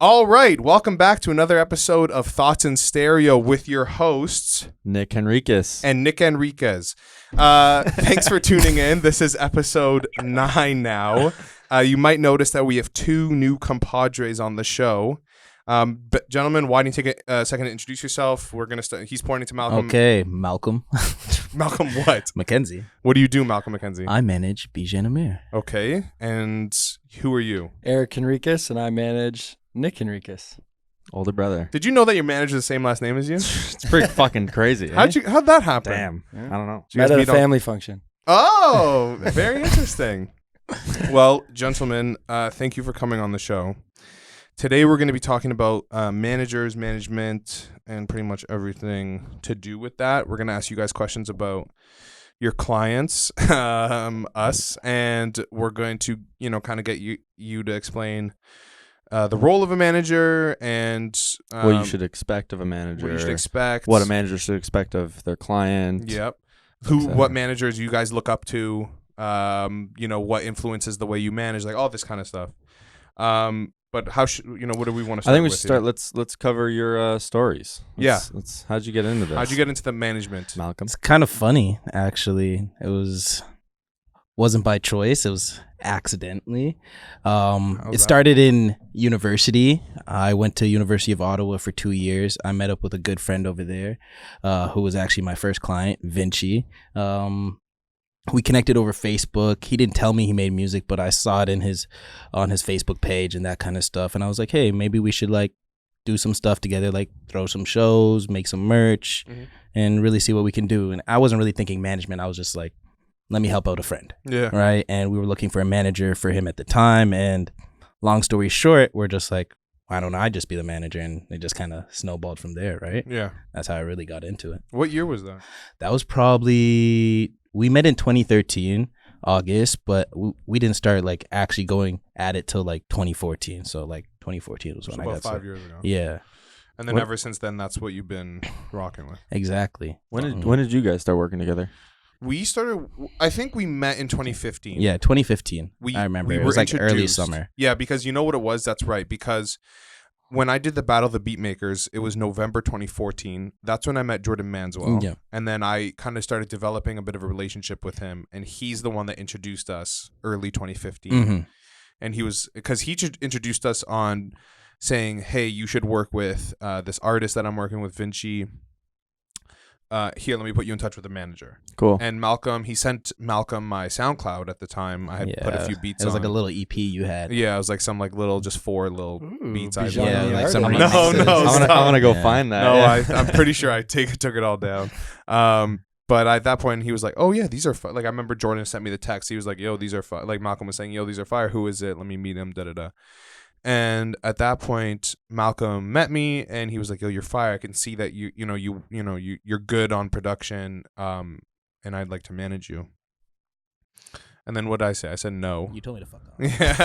All right, welcome back to another episode of Thoughts in Stereo with your hosts, Nick Henriques. and Nick Enriquez. Thanks for tuning in. This is episode 9 now. You might notice that we have 2 new compadres on the show. But gentlemen, why don't you take a second to introduce yourself? We're gonna start. He's pointing to Malcolm. Okay, Malcolm. Malcolm, what? McKenzie. What do you do, Malcolm McKenzie? I manage Bijan Amir. Okay, and who are you? Eric Henriques, and I manage Nick Henriques. Older brother. Did you know that your manager's the same last name as you? It's pretty fucking crazy. How'd that happen? Damn. Yeah. I don't know. Did you guys Met at a meet on- family function. Oh, very interesting. Well, gentlemen, thank you for coming on the show. Today we're going to be talking about managers, management, and pretty much everything to do with that. We're going to ask you guys questions about your clients, us, and we're going to, kind of get you to explain the role of a manager and What you should expect of a manager. what you should expect. What a manager should expect of their client. Yep. etc. What managers you guys look up to, what influences the way you manage, like all this kind of stuff. But how should, what do we want to start I think we with should start. here? Let's cover your stories. How'd you get into this? How'd you get into the management? Malcolm? It's kind of funny, actually. Wasn't by choice. It was accidentally. It started in university. I went to University of Ottawa for 2 years. I met up with a good friend over there, who was actually my first client, Vinci. We connected over Facebook. He didn't tell me he made music, but I saw it on his Facebook page and that kind of stuff. And I was like, hey, maybe we should do some stuff together, like throw some shows, make some merch, and really see what we can do. And I wasn't really thinking management. I was just like, let me help out a friend. Yeah. Right. And we were looking for a manager for him at the time. And long story short, we're just like, why don't I just be the manager? And it just kind of snowballed from there. Right. Yeah. That's how I really got into it. What year was that? That was probably, we met in 2013, August, but we didn't start actually going at it till 2014. So 2014 was when I about got 5 started. years ago. Yeah, And then ever since then, that's what you've been rocking with. exactly. When did you guys start working together? We started, I think we met in 2015. Yeah, 2015. I remember. It was early introduced. summer. Yeah, because you know what it was? That's right. Because when I did the Battle of the Beatmakers, it was November 2014. That's when I met Jordan Manswell. Yeah. And then I kind of started developing a bit of a relationship with him. And he's the one that introduced us early 2015. Mm-hmm. And because he introduced us on saying, hey, you should work with this artist that I'm working with, Vinci. Here, let me put you in touch with a manager. Cool. And he sent Malcolm my SoundCloud at the time. I had put a few beats It was on. a little EP you had. Yeah, it was some little, just 4 little beats. I Bijan. Yeah, Yeah, like some no, remixes. no, I want to go Yeah. find that. No, Yeah. I'm pretty sure I took it all down. But at that point, he was like, oh, yeah, these are I remember Jordan sent me the text. He was like, yo, these are Malcolm was saying, yo, these are fire. Who is it? Let me meet him, da-da-da. And at that point, Malcolm met me, and he was like, "Yo, you're fire. I can see that you're good on production, and I'd like to manage you." And then what did I say? I said no. You told me to fuck off. Yeah.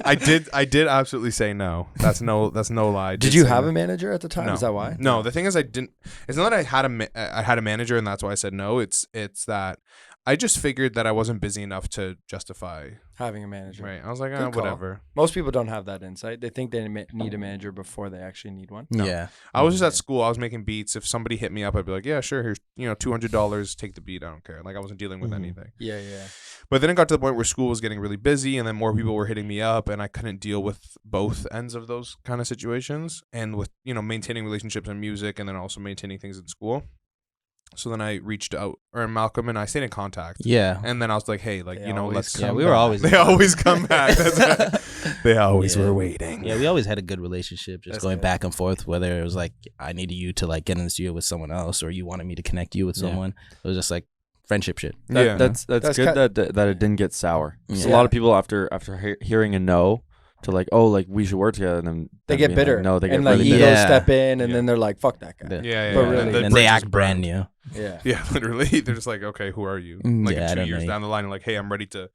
I did absolutely say no. That's no lie. Did you have a manager at the time? No. Is that why? No, the thing is, I didn't. It's not that I had a manager, and that's why I said no. It's that I just figured that I wasn't busy enough to justify Having a manager. Right. I was like, Good call. whatever. Most people don't have that insight. They think they need a manager before they actually need one. No. Yeah. I was just at school. I was making beats. If somebody hit me up, I'd be like, yeah, sure. Here's, $200. Take the beat. I don't care. I wasn't dealing with anything. Yeah. But then it got to the point where school was getting really busy, and then more people were hitting me up, and I couldn't deal with both ends of those kind of situations. And with, maintaining relationships in music and then also maintaining things in school. So then I reached out, or Malcolm and I stayed in contact. Yeah. And then I was like, hey, let's Yeah, come we were back. always. They always come back. That's right. They always Yeah. were waiting. Yeah, we always had a good relationship, just That's going good. back and forth, whether it was I needed you to get in the studio with someone else or you wanted me to connect you with Yeah. someone. It was just friendship shit. Yeah. That's That's good ki- that it didn't get sour. Yeah. So a lot of people after hearing a no to we should work together, and then They them get being bitter. Like, no, they get and really egos bitter. Yeah. step in, and Yeah. then they're like, "Fuck that guy." Yeah. Yeah. But And really- the And they bridge is act brand burned. new. Yeah. Yeah, literally. They're just like, okay, who are you? Yeah, I In 2 don't years know. down the line, hey, I'm ready to,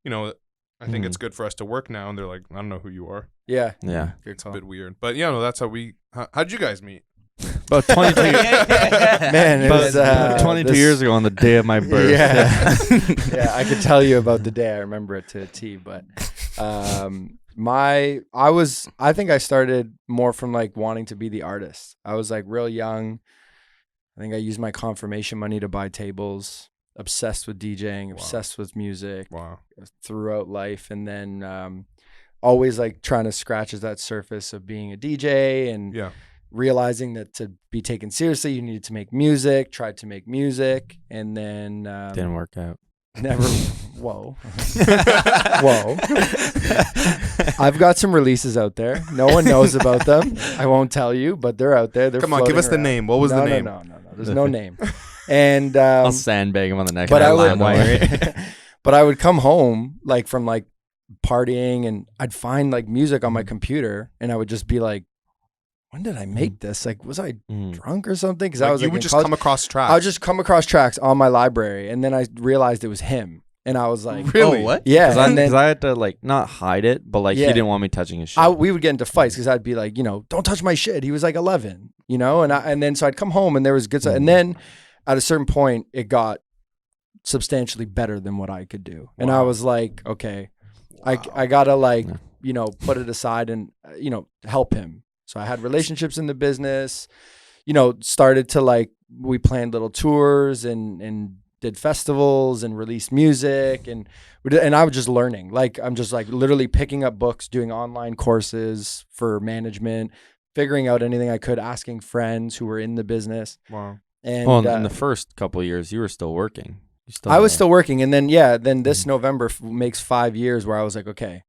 I think it's good for us to work now. And they're like, I don't know who you are. Yeah. Yeah. Good It's call. a bit weird. But yeah, no, that's how'd you guys meet? About 22, Man, it was, 22 this- years ago on the day of my birth. Yeah. Yeah, I could tell you about the day. I remember it to a T. But I think I started more from like wanting to be the artist. I was like real young. I think I used my confirmation money to buy tables, obsessed with DJing, obsessed with music throughout life. And then always like trying to scratch at that surface of being a DJ and realizing that to be taken seriously, you needed to make music, tried to make music. And then didn't work out. Never. Whoa. Whoa. I've got some releases out there. No one knows about them. I won't tell you, but they're out there. They're Come on, give us the name. What was the name? No. There's no name. And I'll sandbag him on the next. But I would come home like from like partying, and I'd find like music on my computer, and I would just be like, when did I make this? Like, was I drunk or something? Because I was you like, would just come across tracks. I would just come across tracks on my library, and then I realized it was him, and I was like, really? Oh, what? Yeah. Because I had to like not hide it, but like he didn't want me touching his shit. We would get into fights because I'd be like, don't touch my shit. He was like 11, and then so I'd come home and there was good stuff, and then at a certain point it got substantially better than what I could do, and I was like, okay, I gotta like put it aside and help him. So I had relationships in the business, started to like, we planned little tours and did festivals and released music. And I was just learning. Like, I'm just like literally picking up books, doing online courses for management, figuring out anything I could, asking friends who were in the business. Wow. And in the first couple of years, you were still working. I was still working. And then this November makes 5 years where I was like, okay,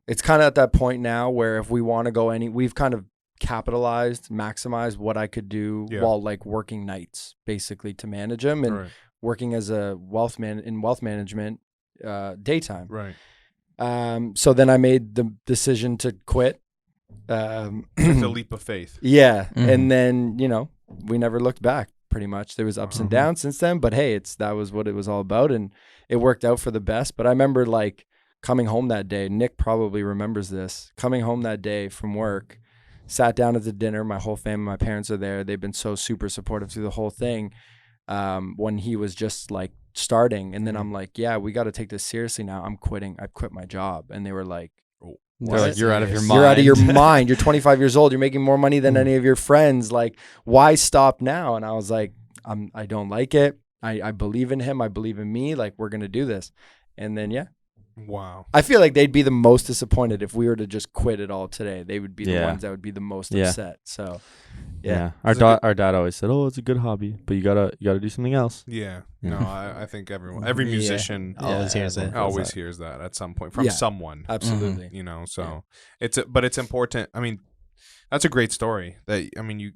it's kind of at that point now where if we want to go we've kind of capitalized, maximized what I could do while like working nights basically to manage them and working as a wealth management daytime. Right. So then I made the decision to quit. It's a leap of faith. Yeah. And then, we never looked back pretty much. There was ups and downs since then, but hey, that was what it was all about. And it worked out for the best. But I remember like coming home that day, Nick probably remembers this, coming home that day from work, sat down at the dinner. My whole family, my parents are there. They've been so super supportive through the whole thing. When he was just like starting, and then I'm like, yeah, we got to take this seriously now. I'm quitting. I quit my job. And they were like, they're like, you're out of your mind. You're out of your mind. You're 25 years old. You're making more money than any of your friends. Like, why stop now? And I was like, I don't like it. I believe in him. I believe in me. Like, we're going to do this. And then, Wow. I feel like they'd be the most disappointed if we were to just quit it all today. They would be the ones that would be the most upset. So, Our dad always said, "Oh, it's a good hobby, but you gotta do something else." Yeah. No, I think every musician always hears it. Always hears that at some point from someone. Absolutely. So it's important. I mean, that's a great story. You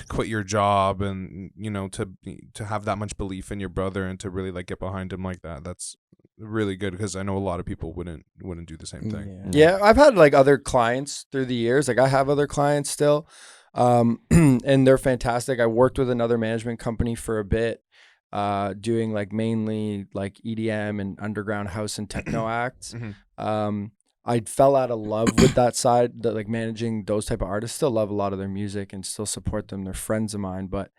quit your job and to have that much belief in your brother and to really like get behind him like that. That's really good because I know a lot of people wouldn't do the same thing. Yeah, I've had like other clients through the years. Like I have other clients still, and they're fantastic. I worked with another management company for a bit, doing like mainly like EDM and underground house and techno acts. I fell out of love with that side, like managing those type of artists. Still love a lot of their music and still support them. They're friends of mine, but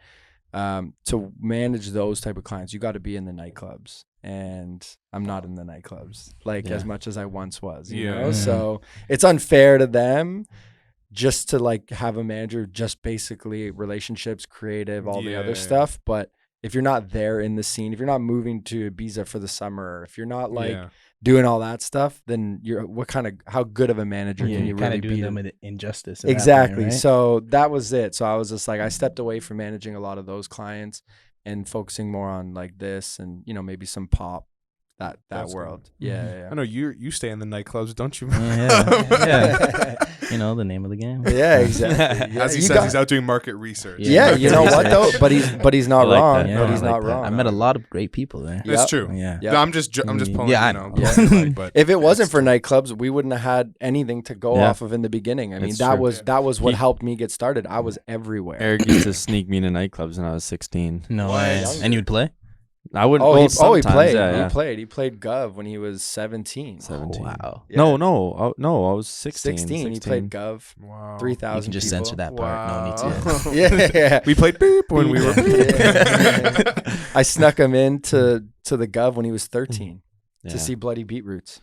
to manage those type of clients, you got to be in the nightclubs, and I'm not in the nightclubs as much as I once was. You know, so it's unfair to them just to like have a manager, just basically relationships, creative, all the other stuff. But if you're not there in the scene, if you're not moving to Ibiza for the summer, if you're not like doing all that stuff, then how good of a manager can you really be? Doing them an injustice. Exactly. Point, right? So that was it. So I was just like, I stepped away from managing a lot of those clients and focusing more on like this and, maybe some pop, that world. Good. Yeah. I know you stay in the nightclubs, don't you? Yeah. The name of the game. Yeah, exactly. As he says, he's out doing market research. Yeah, you know what though? But he's not wrong. That. But he's like not that. wrong. I met a lot of great people there. That's true. Yeah. No, I'm just pulling. Yeah, I know. But if it wasn't for nightclubs, we wouldn't have had anything to go off of in the beginning. I mean, that was what helped me get started. I was everywhere. Eric used to sneak me into nightclubs when I was 16. No way. And you'd play? I wouldn't. He played. Yeah. He played Gov when he was 17. 17. Wow. Yeah. No, I was 16. 16. He played Gov. Wow. 3,000 You can just people. censor that part. Wow. No need to. Yeah. We played beep when we were. I snuck him into the Gov when he was 13. to see bloody beetroots.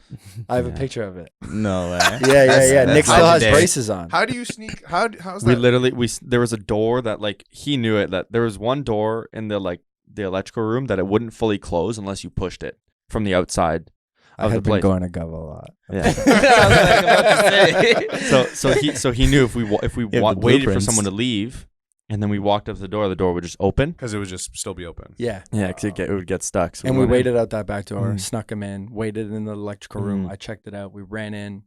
I have a picture of it. No way. Yeah. Nick still has legendary. braces on. How do you sneak? How's that? We literally there was a door that like he knew it, that there was one door in the electrical room that it wouldn't fully close unless you pushed it from the outside I of the had been place. going to Gov a lot. Yeah. So he knew if we the waited for blueprints. someone to leave, and then we walked up the door would just open. Because it would just still be open. Yeah. Yeah, because it would get stuck. So And we went in. waited out that back door, Mm. snuck him in, waited in the electrical room. Mm. I checked it out. We ran in,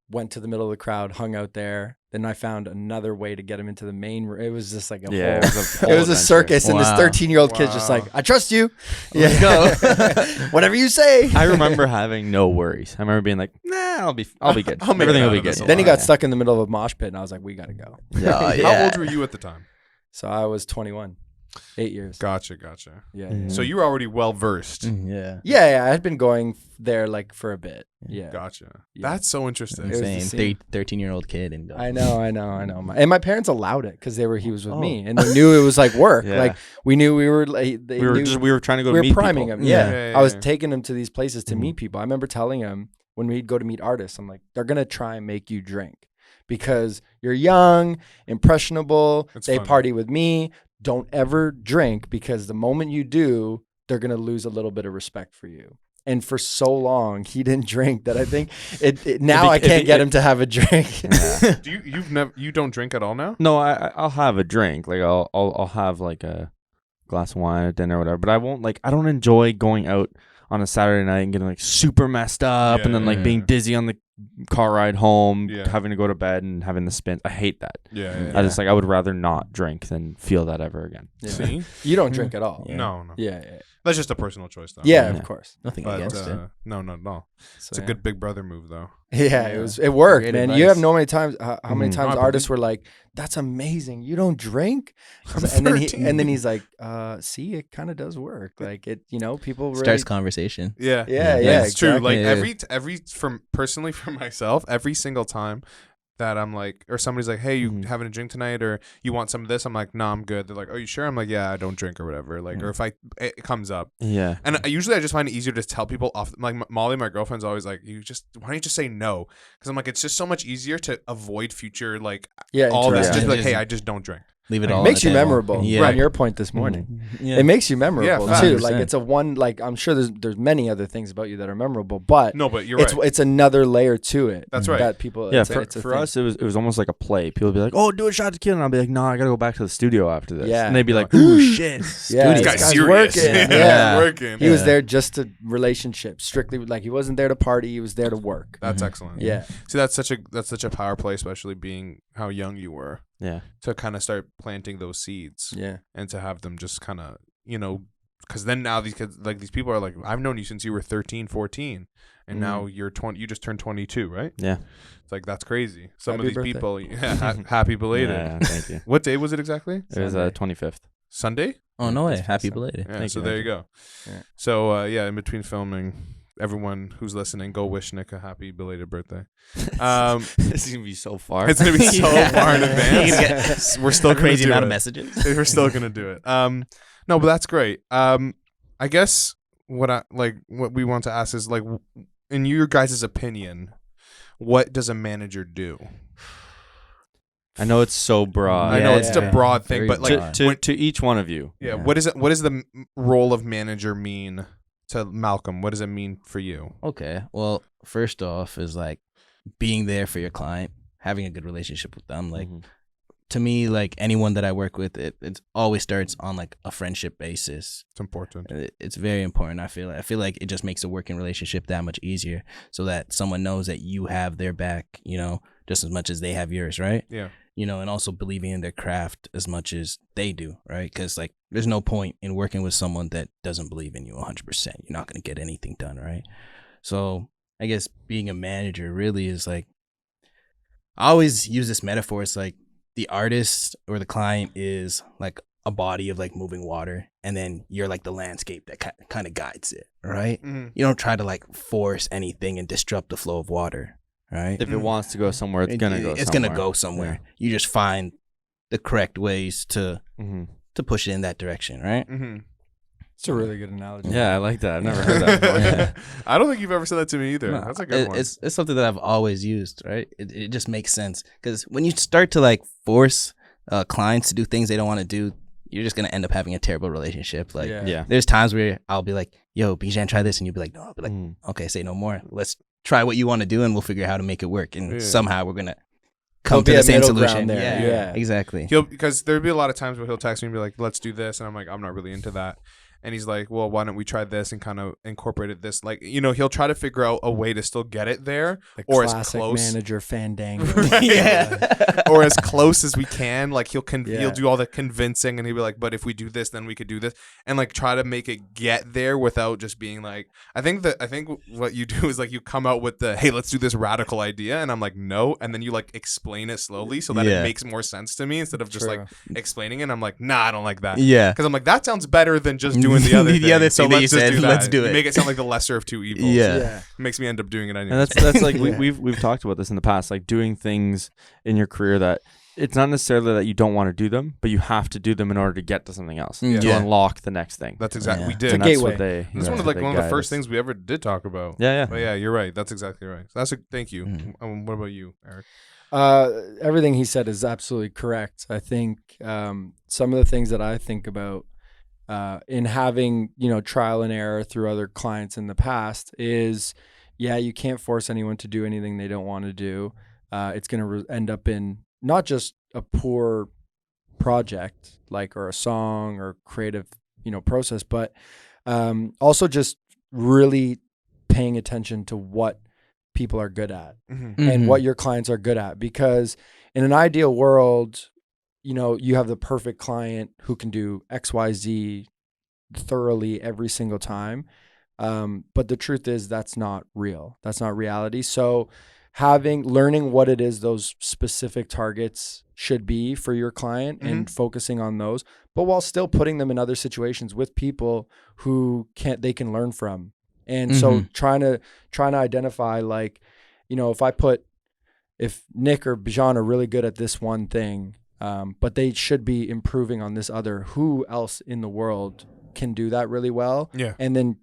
went to the middle of the crowd, hung out there. Then I found another way to get him into the main room. It was just like a Yeah, whole, it was a it was a whole circus. And this Wow. 13-year-old kid's just Wow. like, I trust you. Let's go. Whatever you say. I remember having no worries. I remember being like, nah, I'll be good. I'll make Everything it will out be of good. this Then he got Yeah. stuck in the middle of a mosh pit, and I was like, we got to go. How old were you at the time? So I was 21, 8 years. Gotcha. Yeah. Mhm. So you were already well versed. Yeah. Yeah, I had been going there like for a bit. Yeah. Gotcha. Yeah. That's so interesting. It was the Insane. same. 13-year-old kid. And I know. And my parents allowed it because he was with me, and they knew it was like work. Yeah. Like we knew we were like We were trying to go we were meet priming people. him. Yeah. Yeah, I was yeah. taking him to these places to Mhm. meet people. I remember telling him when we'd go to meet artists, I'm like, they're gonna try and make you drink because you're young, impressionable. That's they funny. party with me. Don't ever drink because the moment you do, they're gonna lose a little bit of respect for you. And for so long, he didn't drink that I think now I can't get him to have a drink. Yeah. You don't drink at all now? No, I'll have a drink. Like I'll have like a glass of wine at dinner or whatever. But I won't I don't enjoy going out on a Saturday night and getting like super messed up and then like Yeah. being dizzy on the car ride home, Yeah. having to go to bed and having the spins. I hate that. Yeah. I just I would rather not drink than feel that ever again. Yeah. See? You don't drink at all. Yeah. No. Yeah. That's just a personal choice, though. Yeah, Yeah. of course. Nothing But against it. no. So, It's a yeah. good Big Brother move, though. Yeah, Yeah. it worked, Great man. advice. You have no many times how many Mhm. times No, I artists were like, "That's amazing. You don't drink," I'm and then 13. he's like, "See, it kind of does work. Like it, people really." Starts conversation. Yeah. Yeah, It's true. exactly. Like Yeah. every personally for myself, every single time that I'm like, or somebody's like, hey, you Mhm. having a drink tonight, or you want some of this? I'm like, no, I'm good. They're like, oh, you sure? I'm like, yeah, I don't drink or whatever. Like, or if it comes up, Yeah. and usually I just find it easier to tell people off. Like Molly, my girlfriend's always like, why don't you just say no? Because I'm like, it's just so much easier to avoid future like Yeah, all this. interaction. Just be like, Just hey, I just don't drink. Leave it Like, all. It on makes the you table. memorable. Yeah. On your point this morning, Yeah. it makes you memorable facts. too. 100%. Like it's a one. Like I'm sure there's many other things about you that are memorable, but No, but you're it's right. it's another layer to it. That's right. That people. Yeah, it's a for thing. us it was almost like a play. People would be like, "Oh, do a shot tequila," and I'll be like, "No, I gotta go back to the studio after this." Yeah. and they'd be like, "Ooh, shit." Yeah, This this guy's guy's serious. working. Yeah, Yeah. working. He was Yeah. there just to relationship strictly. Like he wasn't there to party. He was there to work. That's Mhm. excellent. Yeah. See, that's such a power play, especially being how young you were, Yeah, to kind of start planting those seeds Yeah. and to have them just kind of, because then now these kids, like these people are like, I've known you since you were 13, 14, and now you're 20. You just turned 22, right? yeah. It's like that's crazy. Some Happy of these birthday. people, happy belated. Yeah, thank you. What day was it exactly? It was Sunday. 25th. Sunday. Oh no way! That's Happy awesome. belated. Yeah. Thank So you, there thank you go. Yeah. So in between filming, everyone who's listening, go wish Nick a happy belated birthday. This is gonna be so far. It's gonna be so Yeah. far in You're gonna advance. We're still A crazy gonna amount do of it. messages. We're still gonna do it. No, but that's great. I guess what we want to ask is like, in your guys' opinion, what does a manager do? I know it's so broad. I know Yeah, it's a yeah. broad thing, Very but like, broad. To each one of you. yeah, what is it? What does the role of manager mean to Malcolm? What does it mean for you? Okay. Well, first off is like being there for your client, having a good relationship with them. Like Mhm. to me, like anyone that I work with, it always starts on like a friendship basis. It's important. It's very important. I feel like it just makes a working relationship that much easier, so that someone knows that you have their back, just as much as they have yours, right? Yeah. And also believing in their craft as much as they do, right? Because like there's no point in working with someone that doesn't believe in you 100%. You're not going to get anything done, right? So I guess being a manager really is like, I always use this metaphor. It's like the artist or the client is like a body of like moving water, and then you're like the landscape that kind of guides it, right? Mm-hmm. You don't try to like force anything and disrupt the flow of water, right? If it wants to go somewhere, it's gonna go. It's gonna go somewhere. You just find the correct ways to Mm-hmm. push it in that direction, right? Mm-hmm. It's a really good analogy. Yeah, I like that. I've never heard that before. Yeah. I don't think you've ever said that to me either. No, That's a good one. It's something that I've always used, right? It just makes sense because when you start to like force clients to do things they don't want to do, you're just gonna end up having a terrible relationship. Like, Yeah. there's times where I'll be like, "Yo, Bijan, try this," and you'll be like, "No," I'll be like, "Okay, say no more. Let's try what you want to do, and we'll figure out how to make it work." And Yeah. somehow we're gonna come There'll to be the a same middle solution. ground there. Yeah. exactly. Because there'd be a lot of times where he'll text me and be like, "Let's do this," and I'm like, "I'm not really into that." And he's like, "Well, why don't we try this and kind of incorporate it this?" Like, he'll try to figure out a way to still get it there, The or as classic close, manager fandango. or as close as we can. Like he'll Yeah. do all the convincing, and he'll be like, "But if we do this, then we could do this," and like try to make it get there without just being like. I think what you do is like you come out with the, "Hey, let's do this radical idea," and I'm like, "No," and then you like explain it slowly so that it Yeah. makes more sense to me instead of just True. like explaining it. And I'm like, "Nah, I don't like that." Yeah. Because I'm like, that sounds better than just doing the other thing. The other So thing that you let's just said, do that. let's do You it. make it sound like the lesser of two evils. Yeah. Yeah. It makes me end up doing it anyway. And that's like Yeah. we've talked about this in the past, like doing things in your career that it's not necessarily that you don't want to do them, but you have to do them in order to get to something else, Yeah. to Yeah. unlock the next thing. That's exactly Yeah. we It's did. And a that's gateway. what they. This one was like one of the first things we ever did talk about. Yeah, But yeah, you're right. That's exactly right. Thank you. What about you, Eric? Everything he said is absolutely correct. I think some of the things that I think about in having trial and error through other clients in the past is, you can't force anyone to do anything they don't want to do. It's going to end up in not just a poor project or a song or creative process, but also just really paying attention to what people are good at and what your clients are good at, because in an ideal world, you have the perfect client who can do XYZ thoroughly every single time. But the truth is that's not real. That's not reality. So learning what it is those specific targets should be for your client and focusing on those, but while still putting them in other situations with people who they can learn from. And so trying to identify if Nick or Bijan are really good at this one thing, but they should be improving on this other, who else in the world can do that really well? Yeah. And then,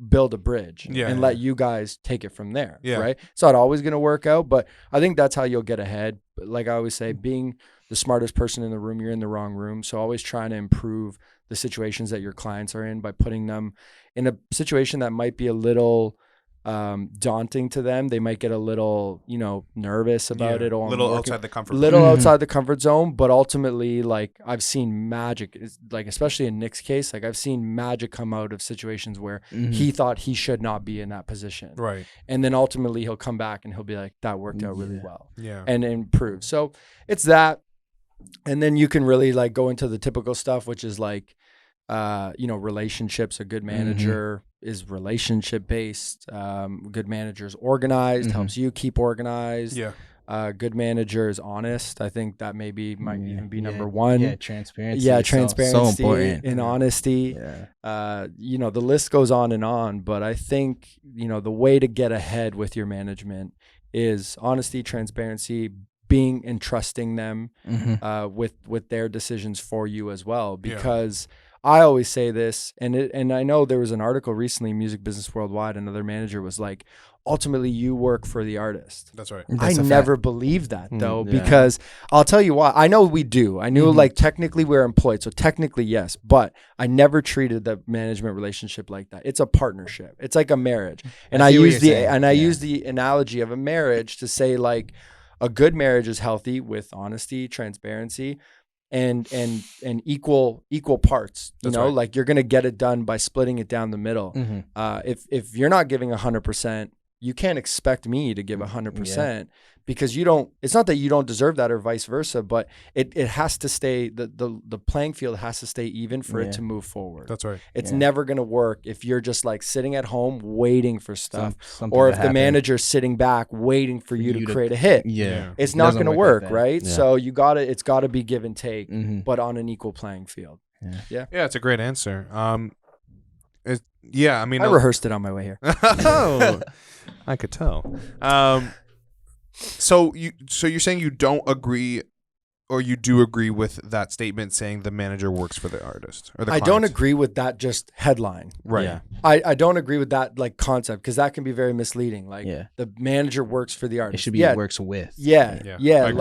build a bridge and let you guys take it from there. Yeah. Right. It's not always going to work out, but I think that's how you'll get ahead. But like I always say, being the smartest person in the room, you're in the wrong room. So always trying to improve the situations that your clients are in by putting them in a situation that might be a little daunting to them. They might get a little, nervous about it. A little outside the comfort zone. Little outside the comfort zone, but ultimately, I've seen magic, especially in Nick's case, I've seen magic come out of situations where he thought he should not be in that position. Right. And then ultimately he'll come back and he'll be like, that worked out really well. Yeah. And improve. So it's that. And then you can really go into the typical stuff, which is relationships. A good manager is relationship based. Good manager is organized, helps you keep organized. Yeah. Good manager is honest. I think that might even be number one. Yeah, transparency. Yeah, is transparency so important. and honesty. Yeah. The list goes on, but I think, the way to get ahead with your management is honesty, transparency, being and trusting them with their decisions for you as well. Because I always say this, and I know there was an article recently in Music Business Worldwide, another manager was like, ultimately you work for the artist. That's right. I never believed that though, because I'll tell you why. I know we do. I knew technically we're employed. So technically, yes, but I never treated the management relationship like that. It's a partnership. It's like a marriage. And I use the analogy of a marriage to say a good marriage is healthy with honesty, transparency, and equal parts. You know, right. You're gonna get it done by splitting it down the middle. If you're not giving 100%, you can't expect me to give 100% because you don't. It's not that you don't deserve that or vice versa, but it has to stay. The playing field has to stay even for it to move forward. That's right. It's never gonna work if you're just sitting at home waiting for stuff, Something or to if the happen. manager's sitting back waiting for you to create a hit. Yeah. It's It not doesn't going to work work, like that. right? Yeah. So it's got to be give and take, but on an equal playing field. Yeah, it's a great answer. I mean, I rehearsed it on my way here. Oh, I could tell. So you're saying you don't agree, you do agree with that statement saying the manager works for the artist or the I client? don't agree with that just headline. Right. Yeah. I don't agree with that like concept because that can be very misleading. Like the manager works for the It artist. should be works with. Yeah. I agree Like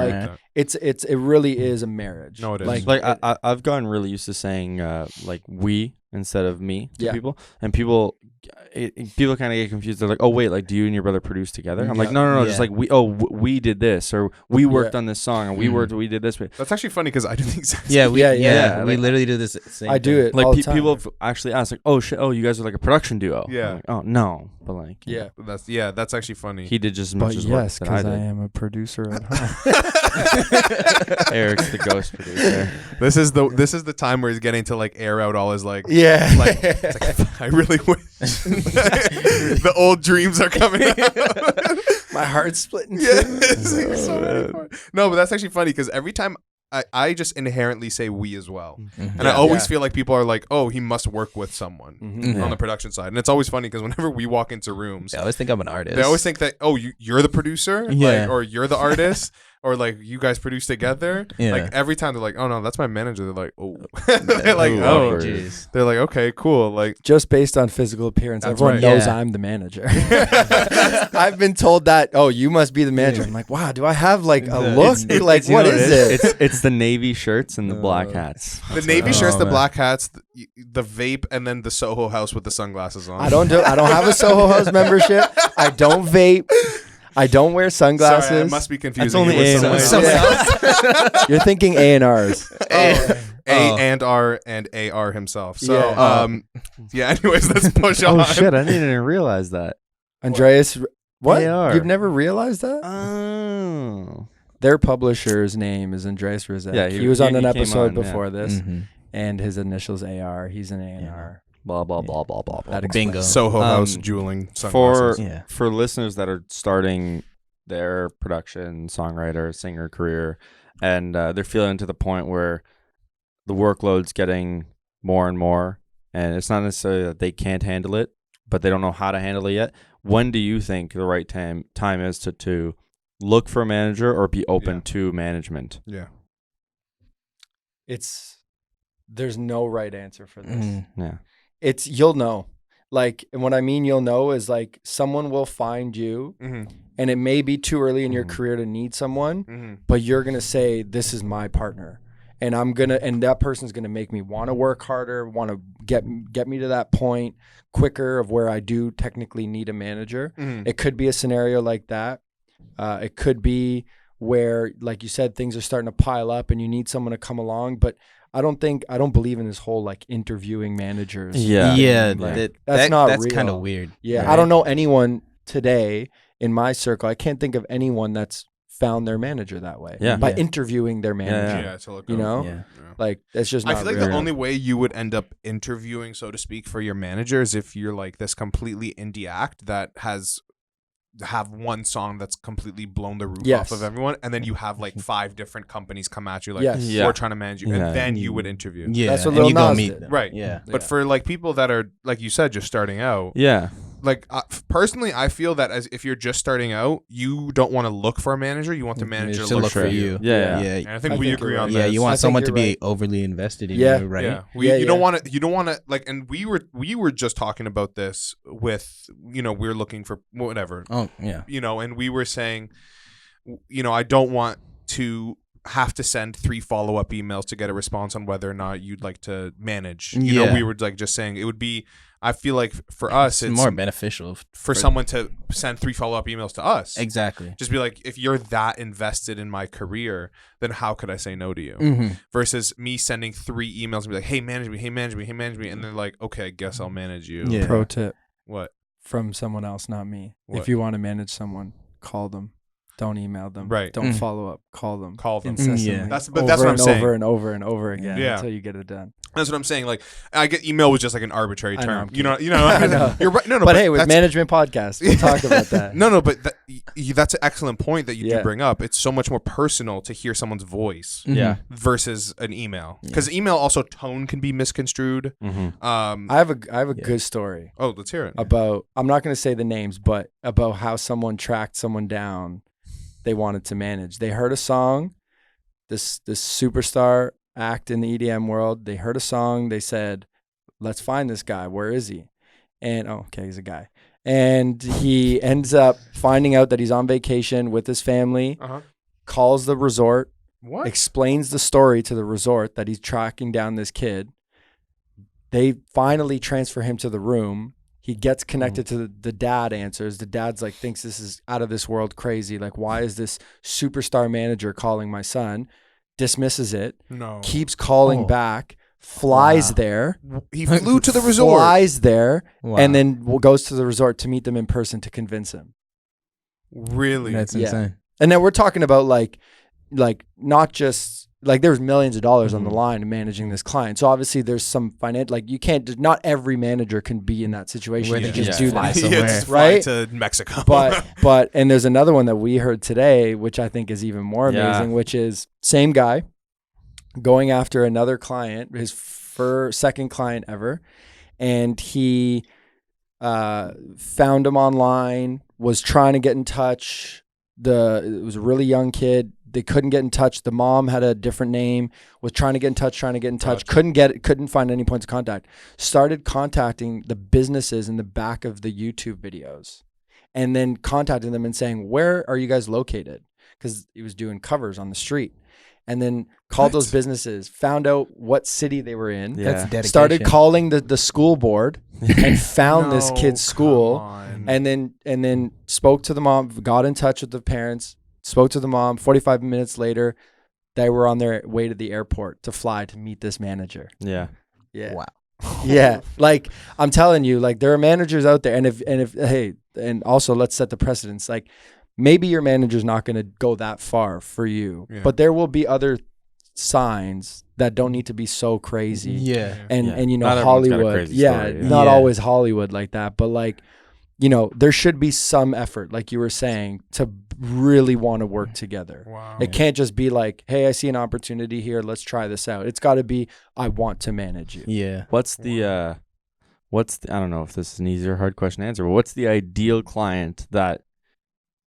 with that. it really is a marriage. No, it is. Like, I've gotten really used to saying like we instead of me to Yeah. people, and people kind of get confused. They're like, oh wait, like do you and your brother produce together? I'm like, no, just like we did this, or we worked on this song, and we did this. That's actually funny because I do the exact Yeah, same. we like, literally do this. Same I do thing. it Like all the time. people have actually asked, like, oh shit, oh you guys are like a production duo. Yeah. I'm like, oh no, but like Yeah. That's actually funny. he did just as But much as work yes, that I because I did. am a producer at home. Eric's the ghost producer. This is the time where he's getting to like air out all his like Yeah. like it's like I really wish the old dreams are coming out. My heart's splitting. It's so many parts. No, but that's actually funny because every time I just inherently say we as well. And I always feel like people are like, oh, he must work with someone on the production side. And it's always funny because whenever we walk into rooms, I always think I'm an artist. they always think that, oh, you're the producer, Yeah. like, or you're the artist, or like you guys produce together. Yeah. Like every time they're like, oh no, that's my manager. They're like, oh, they're like, oh, jeez. they're like, okay, cool. Like, Just based on physical appearance, That's everyone right. knows Yeah. I'm the manager. I've been told that. Oh, you must be the manager. I'm like, wow. Do I have like a look? Like, You what know is it? It's the navy shirts and the black hats. the navy shirts, the man. black hats, the vape, and then the Soho House with the sunglasses on. I don't have a Soho House membership. I don't vape. I don't wear sunglasses. Sorry, I must be confusing. only you A&R. with someone else. You're thinking A&Rs. and R and AR himself. So Yeah. anyways, let's push on. Oh shit! I didn't even realize that. Andreas, what? AR. You've never realized that? Oh. Their publisher's name is Andreas Rizek. Yeah, he was on an he came episode on, yeah. before this, Mhm. and his initials AR. He's an A&R. Blah blah blah blah blah. blah. That explains- Bingo. Soho House Um, jeweling For sunglasses. Yeah. for listeners that are starting their production, songwriter, singer career, and they're feeling to the point where the workload's getting more and more, and it's not necessarily that they can't handle it, but they don't know how to handle it yet. When do you think the right time is to look for a manager or be open Yeah. to management? Yeah. There's no right answer for this. Mhm. Yeah. You'll know. Like, and what I mean you'll know is like someone will find you, Mm-hmm. and it may be too early in your Mhm. career to need someone, Mm-hmm. but you're gonna say, this is my partner. And and that person's gonna make me want to work harder, want to get me to that point quicker of where I do technically need a manager. Mm-hmm. It could be a scenario like that. It could be where, like you said, things are starting to pile up and you need someone to come along. But I don't believe in this whole like interviewing managers. Yeah. Yeah, Like, that's real. kind of weird. Yeah, right? I don't know anyone today in my circle. I can't think of anyone that's found their manager that way. Yeah. By Yeah. interviewing their manager. Yeah, to look You up. know? Yeah. Like that's just I not feel like real. the only way you would end up interviewing, so to speak, for your manager is if you're like this completely indie act that have one song that's completely blown the roof Yes. off of everyone, and then you have like 5 different companies come at you like, Yes. Yeah. we're trying to manage you, Yeah. and then you would interview. Yeah, That's what and Lil you go Nas meet did. them. Right. Yeah. But for like people that are, like you said, just starting out, Yeah. like personally, I feel that as if you're just starting out, you don't want to look for a manager. You want the manager to to look for you. Yeah. Yeah. And I think I we think agree you're on right. Yeah, this. you I want think someone to you're be right. overly invested in Yeah. you, right? Yeah, Yeah, you don't yeah. want to. You don't want to like. And we were just talking about this with we're looking for whatever Oh, yeah. and we were saying, I don't want to have to send 3 follow-up emails to get a response on whether or not you'd like to manage. Yeah. We were like just saying it would be. I feel like for us, It's it's more beneficial for someone to send 3 follow-up emails to us. Exactly. Just be like, if you're that invested in my career, then how could I say no to you? Mm-hmm. Versus me sending 3 emails and be like, hey, manage me, hey, manage me, hey, manage me. And they're like, okay, I guess I'll manage you. Yeah. Pro tip What? from someone else, not me. What? If you want to manage someone, call them. Don't email them. Right. Don't Mm. follow up. Call them. Call them. Incessantly. Yeah. That's over what I'm and saying. over and over and over again Yeah. until you get it done. That's what I'm saying. Like, I get email was just like an arbitrary I know, term. I'm You know. I know. You're right. No, but hey, with that's- management podcast, we'll talk about that. No, but that's an excellent point that you Yeah. do bring up. It's so much more personal to hear someone's voice Yeah. versus an email, because email also tone can be misconstrued. Mm-hmm. I have a good story Oh, let's hear it. about. I'm not going to say the names, but about how someone tracked someone down. They wanted to manage. They heard a song. this superstar act in the EDM world. They heard a song. They said, let's find this guy. Where is he? And okay, he's a guy. And he ends up finding out that he's on vacation with his family, calls the resort, explains the story to the resort that he's tracking down this kid. They finally transfer him to the room. He gets connected to the dad, answers. The dad's like, thinks this is out of this world crazy. Like, why is this superstar manager calling my son? Dismisses it. No. Keeps calling back. Flies there. He flew to the resort. Flies there. Wow. And then goes to the resort to meet them in person to convince him. Really? That's insane. And then we're talking about like not just like there's millions of dollars on the line in managing this client. So obviously there's some financial, like you can't, not every manager can be in that situation. Where they just do that somewhere, right? To Mexico. but, and there's another one that we heard today, which I think is even more amazing, which is same guy going after another client, his second client ever. And he found him online, was trying to get in touch. It was a really young kid. They couldn't get in touch. The mom had a different name, was trying to get in touch. Gotcha. Couldn't find any points of contact. Started contacting the businesses in the back of the YouTube videos and then contacting them and saying, where are you guys located? Because he was doing covers on the street. And then called those businesses, found out what city they were in. That's dedication. Started calling the school board and found this kid's school. And then spoke to the mom, got in touch with the parents, spoke to the mom. 45 minutes later, they were on their way to the airport to fly to meet this manager. Yeah. Wow. Yeah. Like I'm telling you, like there are managers out there. And also let's set the precedence. Like maybe your manager's not going to go that far for you, but there will be other signs that don't need to be so crazy. Yeah. And you know, not Hollywood. Not always Hollywood like that, but like, you know, there should be some effort, like you were saying, to really want to work together. Wow. It can't just be like, hey, I see an opportunity here. Let's try this out. It's got to be, I want to manage you. Yeah. What's the I don't know if this is an easy or hard question to answer, but what's the ideal client that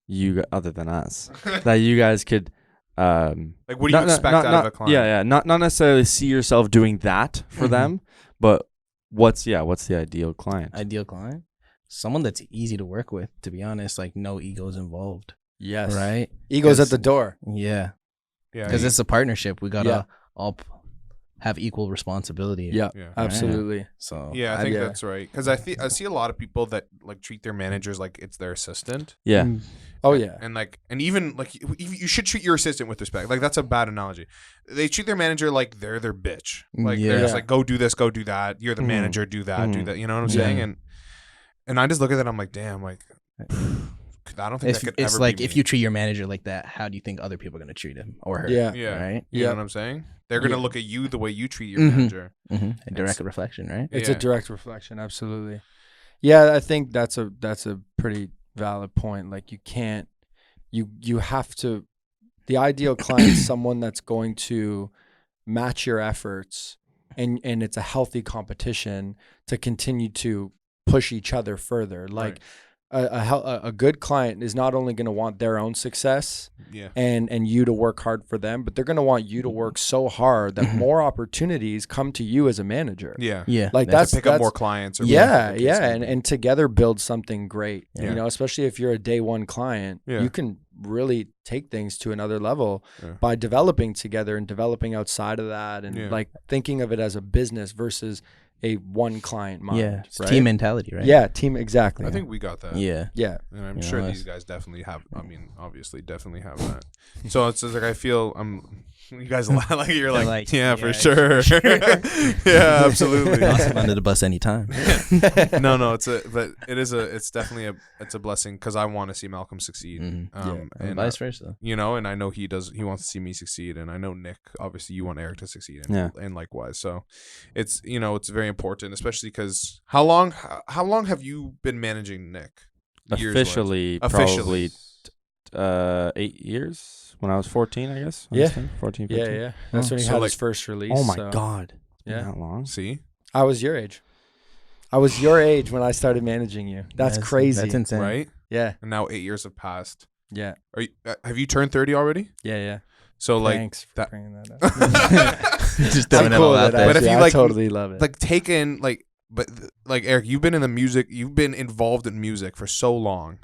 you, other than us, that you guys could, like what do you expect out of a client? Yeah. Not necessarily see yourself doing that for them, but what's the ideal client? Ideal client? Someone that's easy to work with, to be honest, like no egos involved. Yes. Right? Egos at the door. Yeah. Yeah. Because it's a partnership. We got to all have equal responsibility. Yeah. Absolutely. Right? So yeah, I think that's right. Because I see a lot of people that like treat their managers like it's their assistant. Yeah. Oh yeah. And even like you should treat your assistant with respect. Like that's a bad analogy. They treat their manager like they're their bitch. Like they're just like, go do this, go do that. You're the manager, do that, do that. You know what I'm saying? And I just look at that, I'm like, damn, like I don't think that could it's ever like be if me. you treat your manager like that, how do you think other people are gonna treat him or her? Yeah. Right? You know what I'm saying? They're gonna look at you the way you treat your manager. A direct reflection, right? It's a direct reflection, absolutely. Yeah, I think that's a pretty valid point. Like you have to, the ideal client is someone that's going to match your efforts and it's a healthy competition to continue to push each other further. Like a good client is not only going to want their own success and you to work hard for them, but they're going to want you to work so hard that more opportunities come to you as a manager. Yeah. Like to pick up more clients. Or and together build something great. Yeah. You know, especially if you're a day one client, you can really take things to another level by developing together and developing outside of that and like thinking of it as a business versus a one client mind. Yeah, it's right? team mentality, right? Yeah, team, exactly. I think we got that. Yeah. And I'm sure these guys definitely have, obviously definitely have that. So it's just like, I feel you guys like, you're like, for sure. Yeah, absolutely. Toss him under the bus anytime. No, it's definitely a blessing because I want to see Malcolm succeed. And vice versa. You know, and I know he wants to see me succeed, and I know Nick, obviously you want Eric to succeed, and likewise. So it's, you know, it's very important, especially because how long have you been managing Nick? Officially, probably 8 years. When I was 14, I guess. 14, 15. Yeah. That's when he had his first release. Oh my God. Yeah. That long. See? I was your age. I was your age when I started managing you. That's crazy. That's insane. Right? Yeah. And now 8 years have passed. Yeah. Have you turned 30 already? Yeah. So like Thanks for that. bringing that up. Just throwing it cool all with out that, there. But if actually. you I like- totally love it. like taken like but like Eric, you've been in the music, you've been involved in music for so long.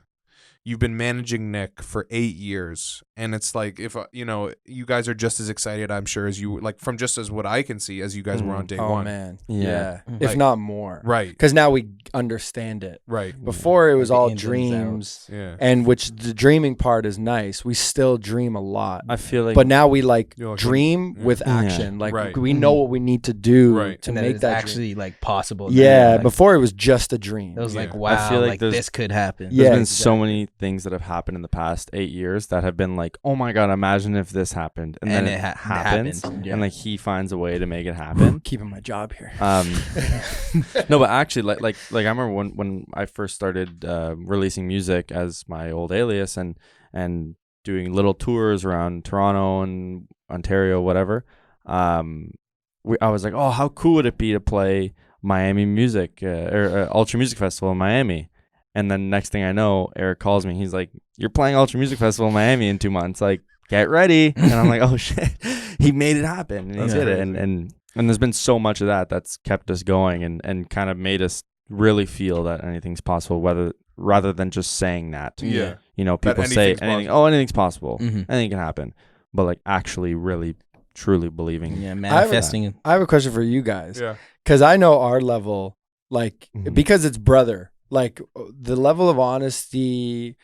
You've been managing Nick for 8 years, and it's like if you guys are just as excited, I'm sure, as you like from just as what I can see as you guys were on day oh one. man, Yeah. if Like- not more, Right, because now we understand it. right, Before it was Like the all ins and dreams, yeah. and which the dreaming part is nice. We still dream a lot, I feel like but now we like You're like, dream yeah. with Yeah. action. Like Right. we know what we need to do Right. to And that make it's that actually like possible. dream. Yeah, Like, before it was just a dream. it was like Yeah. wow, I feel like like there's- this could happen. Yeah, there's been so exactly. many things that have happened in the past 8 years that have been like, oh my god, imagine if this happened, and then And it it happens, happened, yeah. and like he finds a way to make it happen. Keeping my job here. No, but actually, like I remember when I first started releasing music as my old alias and doing little tours around Toronto and Ontario, whatever. I was like, oh, how cool would it be to play Miami music or Ultra Music Festival in Miami? And then next thing I know, Eric calls me. He's like, "You're playing Ultra Music Festival in Miami in 2 months. Like, get ready." And I'm like, "Oh shit!" He made it happen, and he That's did it. crazy. And there's been so much of that's kept us going and kind of made us really feel that anything's possible, rather than just saying that. Yeah. You know, That people say anything's anything. possible. Oh, anything's possible. Mhm. Anything can happen. But like actually, really, truly believing. Yeah, manifesting. I have a question for you guys. Yeah. Because I know our level, like, Mhm. because it's brother, like the level of honesty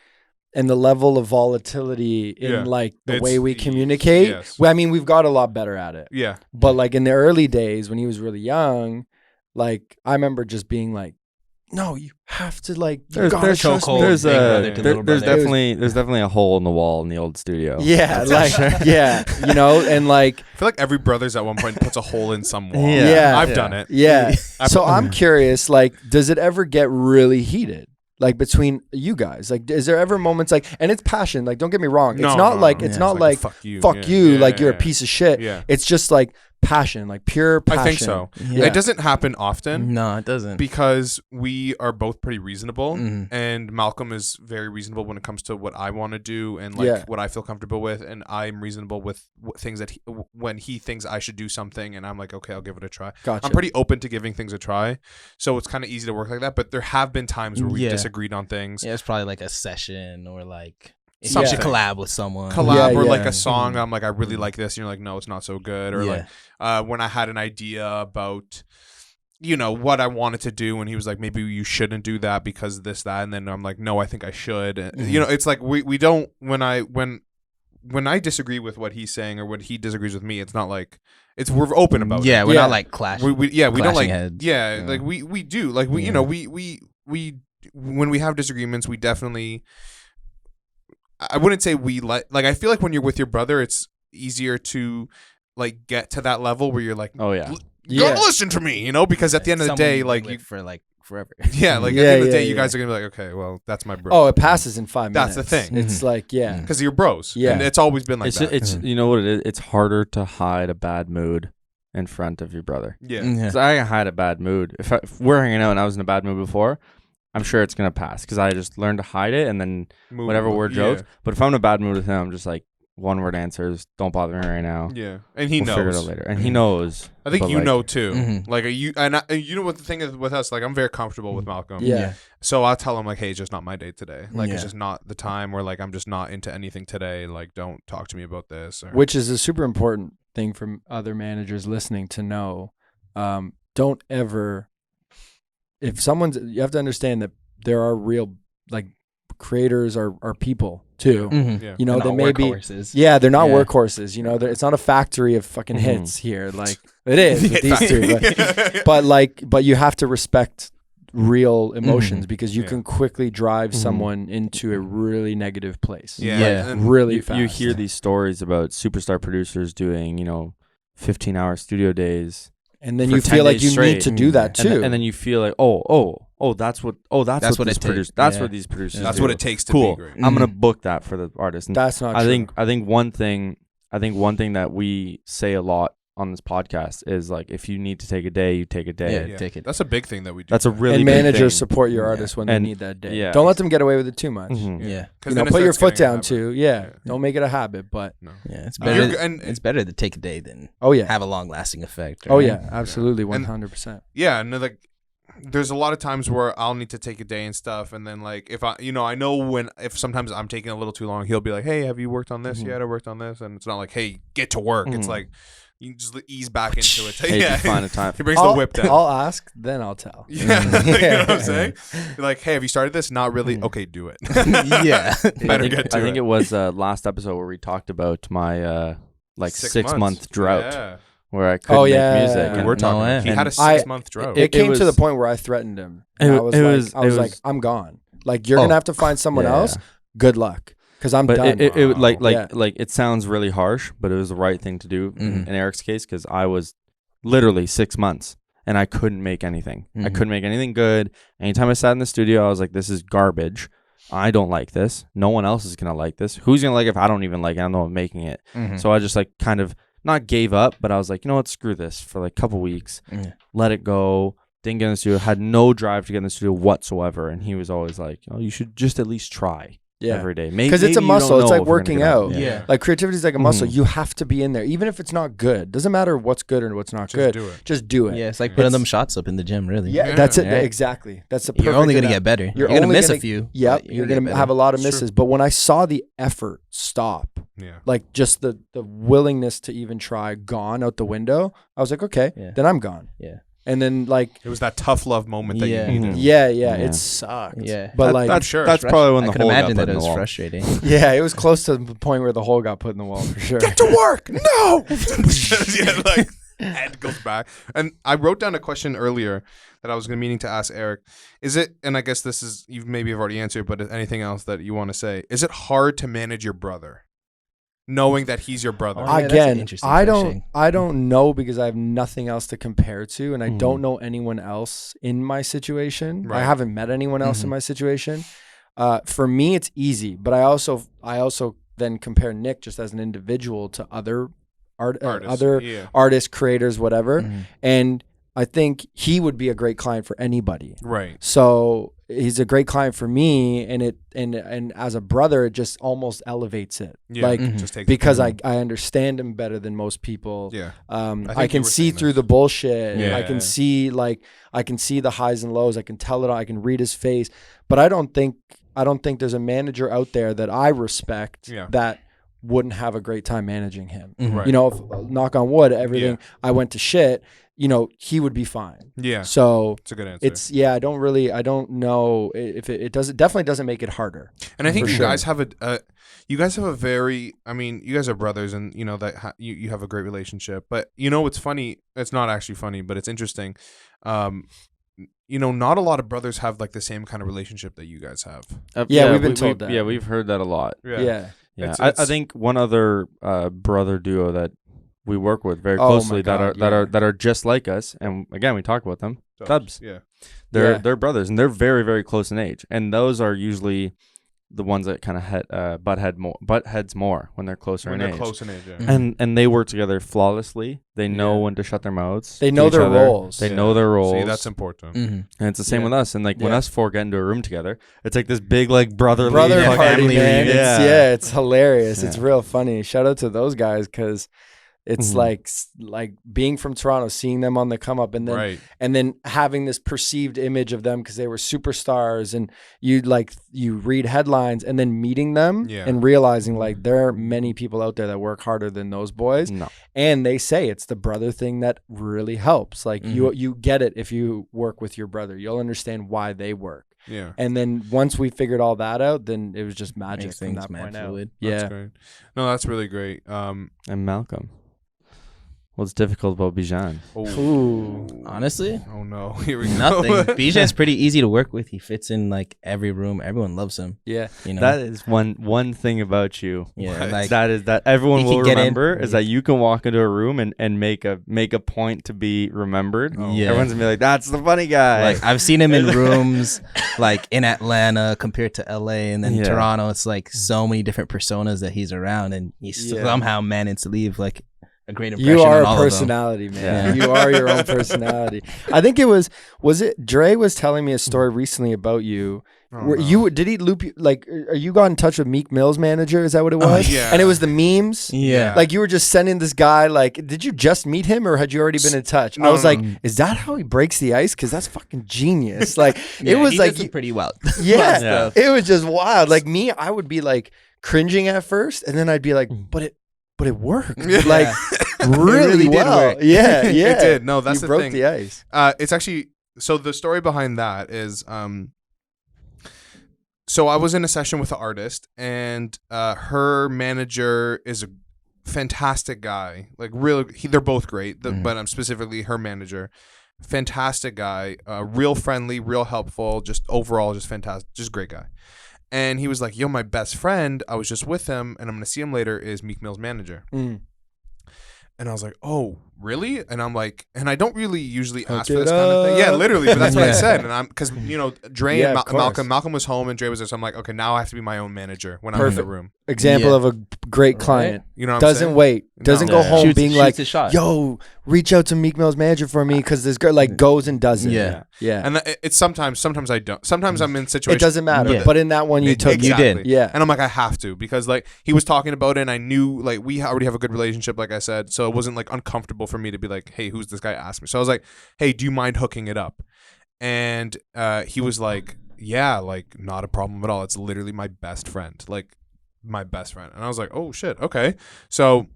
and the level of volatility in Yeah. like the It's- way we communicate. yes. Well, I mean, we've got a lot better at it. Yeah. But like in the early days when he was really young, like I remember just being like, no, you have to like, you There's gotta trust chokehold. me. there's Big brother to a little there's brother. definitely a hole in the wall in the old studio. Yeah, That's like, for sure. yeah, you know, and like, I feel like every brother's at one point puts a hole in some wall. Yeah. Yeah. I've done it. yeah. I So put- I'm curious, like, does it ever get really heated? Like between you guys, like, is there ever moments like, and it's passion, like, don't get me wrong, No, it's not no, like, no. it's Yeah. not It's like, fuck you, fuck yeah. you, Yeah, like you're a yeah. piece of shit. Yeah. It's just like passion, like pure passion. I think so. Yeah. It doesn't happen often No, it doesn't. because we are both pretty reasonable, Mhm. and Malcolm is very reasonable when it comes to what I want to do and like Yeah. what I feel comfortable with, and I'm reasonable with things that when he thinks I should do something, and I'm like, okay, I'll give it a try. Gotcha. I'm pretty open to giving things a try, so it's kind of easy to work like that. But there have been times where we Yeah. disagreed on things. Yeah, it's probably like a session or like if you Something. should collab with someone. Collab Yeah, or like yeah. a song. I'm like, I really Mhm. like this, and you're like, no, it's not so good. Or Yeah. like when I had an idea about what I wanted to do, and he was like, maybe you shouldn't do that because this, that, and then I'm like, no, I think I should. It's like we don't when I disagree with what he's saying or when he disagrees with me, it's not like we're open about Yeah, it. we're Yeah. not like clashing. We don't clashing like heads. yeah, Yeah. like we do like we Yeah. we when we have disagreements, we definitely, I wouldn't say we like I feel like when you're with your brother, it's easier to like get to that level where you're like, Oh yeah. Yeah. Go listen to me, because at the end of the Someone day, you've like been you, with for like forever. yeah, like at Yeah, the end of the day, yeah, you yeah. guys are gonna be like, okay, well, that's my bro. Oh, it passes in 5 minutes. That's the thing. It's like, yeah. because you're bros. Yeah. and it's always been like It's that. it's Mhm. you know what it is. It's harder to hide a bad mood in front of your brother. yeah, Yeah. Because I can hide a bad mood. If we're hanging out and I was in a bad mood before, I'm sure it's gonna pass because I just learned to hide it and then Move whatever on. word jokes. But if I'm in a bad mood with him, I'm just like one word answers. Don't bother me right now. Yeah, and he We'll figure it knows. out later, and he knows. I think but, you like, know too. Mhm. Like you and you know what the thing is with us. Like I'm very comfortable with Malcolm. Yeah. So I'll tell him like, hey, it's just not my day today. Like it's Yeah. just not the time. Or like I'm just not into anything today. Like don't talk to me about this. Or, Which is a super important thing for other managers listening to know. Don't ever, if someone's, you have to understand that there are real, like, creators are people too. Mhm. yeah. You know, They're they not may be, workhorses. yeah, they're not Yeah. workhorses. You know, it's not a factory of fucking Mhm. hits here. Like, it is with these two. But you have to respect real emotions because you Yeah. can quickly drive Mhm. someone into a really negative place. yeah, Yeah. and- Really you, fast. you hear these stories about superstar producers doing 15-hour studio days. And then for you 10 feel like days you need straight. to do that And, too. and then you feel like, that's what That's what these it takes. producers. That's Yeah. what these producers. that's do. what it takes to Cool. be great. I'm gonna Mhm. book that for the artist. And That's not I true. think one thing that we say a lot on this podcast is like, if you need to take a day, you take a day. Yeah. Take it. That's a big thing that we do. That's a really and big managers thing. support your artists when they And- need that day. yeah. Don't let them get away with it too much. Mhm. Yeah. Because Put your foot down too. Yeah. Don't make it a habit, but No. Yeah. It's You're better. g- and- It's better to take a day than oh yeah. have a long lasting effect. Oh right? yeah, absolutely, And- 100%. Yeah, and like there's a lot of times where I'll need to take a day and stuff, and then like if I know if sometimes I'm taking a little too long, he'll be like, "Hey, have you worked on this yet? I worked on this," and it's not like, "Hey, get to work." It's like you just ease back into it. Hey, yeah, find a time. he brings the whip down. I'll ask, then I'll tell. Yeah, you know what I'm saying? You're like, "Hey, have you started this? Not really. Okay, do it." Yeah. Better get to I think it. it was last episode where we talked about my like 6 month drought Yeah. where I couldn't yeah. make music. We and were talking. way. He had a And 6-month drought. It came to the was- point where I threatened him. It And I wa- was it like, was- I was it like, was- I'm gone. Like you're Oh. gonna have to find someone Yeah. else. Good luck, because I'm But done. it like Yeah. it sounds really harsh, but it was the right thing to do Mhm. in Eric's case, because I was literally 6 months and I couldn't make anything. I Mhm. couldn't make anything good. Anytime I sat in the studio, I was like, "This is garbage. I don't like this. No one else is gonna like this. Who's gonna like it if I don't even like it? I'm the one making it." Mhm. So I just like kind of not gave up, but I was like, you know what, screw this for like a couple weeks. Yeah. Let it go. Didn't get in the studio. Had no drive to get in the studio whatsoever. And he was always like, "Oh, you should just at least try Yeah. every day." 'Cause it's a muscle. It's like working out. Yeah. Like creativity is like a muscle. Mhm. You have to be in there, even if it's not good. Doesn't matter what's good or what's not Just good. do it. Just do it. Yeah, it's like Yeah. putting It's- them shots up in the gym, really. Yeah, Yeah. that's it. Right. Exactly. That's the perfect. You're only gonna ana- get better. You're, You're gonna only miss gonna- a few. Yep. but You're get gonna better. have a lot of It's true. misses. But when I saw the effort stop, Yeah. like just the willingness to even try gone out the window, I was like, okay, Yeah. then I'm gone. Yeah. And then like, It was that tough love moment that Yeah. you needed. Mhm. yeah, Yeah. it sucked. Yeah. But like, that's sure. that's probably when I the could hole got imagine put that in it the was wall. frustrating. yeah, it was close to the point where the hole got put in the wall for sure. Get to work. No. Yeah, like head goes back. And I wrote down a question earlier that I was meaning to ask Eric. Is it, and I guess this is, you maybe have already answered, but anything else that you want to say? Is it hard to manage your brother, knowing that he's your brother? Oh, yeah, that's an Again, interesting I question. don't know because I have nothing else to compare to, and I Mhm. don't know anyone else in my situation. Right. I haven't met anyone else in Mhm. my situation. For me, it's easy, but I also then compare Nick just as an individual to other Artists. other Yeah. artists, creators, whatever, Mhm. and I think he would be a great client for anybody. Right. So he's a great client for me, and as a brother, it just almost elevates it. Yeah. Like Mhm. Just take because I understand him better than most people. Yeah. I think you can were see saying through this. the bullshit. Yeah. I can see the highs and lows. I can tell it. I can read his face. But I don't think there's a manager out there that I respect Yeah. that wouldn't have a great time managing him. Mhm. Right. You know, if, knock on wood, everything I went to shit. You know, he would be fine. Yeah. So It's a good answer. I don't know if it definitely doesn't make it harder. And I think For you sure. guys have a very, I mean, you guys are brothers, and you know that you have a great relationship. But you know what's funny? It's not actually funny, but it's interesting. You know, not a lot of brothers have like the same kind of relationship that you guys have. Yeah, we've been told that. Yeah, we've heard that a lot. Yeah. Yeah, It's- I think one other brother duo that we work with very Oh my closely God, that are just like us, and again we talk about them. Dubs. Yeah. They're brothers, and they're very very close in age, and those are usually the ones that kind of butt heads more when they're closer When in they're age. close in age. Yeah. Mhm. And they work together flawlessly. They know Yeah. when to shut their mouths. They to know each their other. roles. They Yeah. know their roles. See, that's important. Mhm. And it's the same Yeah. with us. And like when Yeah. us four get into a room together, it's like this big like brotherly Brother fucking party, family man. reunion. It's hilarious. It's Yeah. real funny. Shout out to those guys because it's Mhm. like being from Toronto, seeing them on the come up, and then Right. and then having this perceived image of them because they were superstars, and you read headlines, and then meeting them Yeah. and realizing like there are many people out there that work harder than those boys, No. and they say it's the brother thing that really helps. Like you get it if you work with your brother, you'll understand why they work. Yeah. And then once we figured all that out, then it was just magic Makes from things that mad point out. fluid. That's Yeah. great. No, that's really great. And Malcolm. What's difficult about Bijan? Ooh. Honestly, Oh no. Here we nothing. go. Bijan's pretty easy to work with. He fits in like every room. Everyone loves him. Yeah. You know. That is one thing about you. yeah. What? Like That everyone he will can get in- remember is that you can walk into a room and make a point to be remembered. Oh. Yeah. Everyone's gonna be like, "That's the funny guy." Like I've seen him in rooms like in Atlanta compared to LA, and then Yeah. Toronto. It's like so many different personas that he's around, and he Yeah. somehow managed to leave like a great impression. You are on a all of them. personality, man. You are your own personality. I think it was it Dre was telling me a story recently about you. Did he loop you, like, are you got in touch with Meek Mill's manager? Is that what it was? Yeah. And it was the memes? Yeah. Like you were just sending this guy, like, did you just meet him or had you already been in touch? I was like, is that how he breaks the ice? Because that's fucking genius. Like, it was he like, does it pretty well. yeah, it was just wild. Like me, I would be like cringing at first and then I'd be like, but it worked. Like, really did well. work. Yeah. It did. No, that's you the broke thing. the ice. It's actually, so the story behind that is, so I was in a session with an artist, and her manager is a fantastic guy. Like, really, they're both great, but I'm specifically her manager. Fantastic guy, real friendly, real helpful, just overall, just fantastic, just great guy. And he was like, yo, my best friend, I was just with him, and I'm going to see him later, is Meek Mill's manager. And I was like, oh, really? And I'm like, and I don't really usually ask for this kind of thing. Yeah, literally. But that's what I said. And I'm, because, you know, Dre and Malcolm was home and Dre was there. So I'm like, okay, now I have to be my own manager when I'm in the room. Example of a great client. You know what I'm Doesn't saying? wait. Doesn't go home being like, his shot. yo, reach out to Meek Mill's manager for me because this girl like goes and does it. Yeah. And it's sometimes I don't. Sometimes I'm in situations. It doesn't matter. But in that one you took exactly. You did. Yeah. And I'm like, I have to, because like he was talking about it and I knew like we already have a good relationship, like I said. So it wasn't like uncomfortable for me to be like, hey, who's this guy? Ask me. So I was like, hey, do you mind hooking it up? And he was like, yeah, like not a problem at all. It's literally my best friend. Like my best friend. And I was like, oh shit, okay. So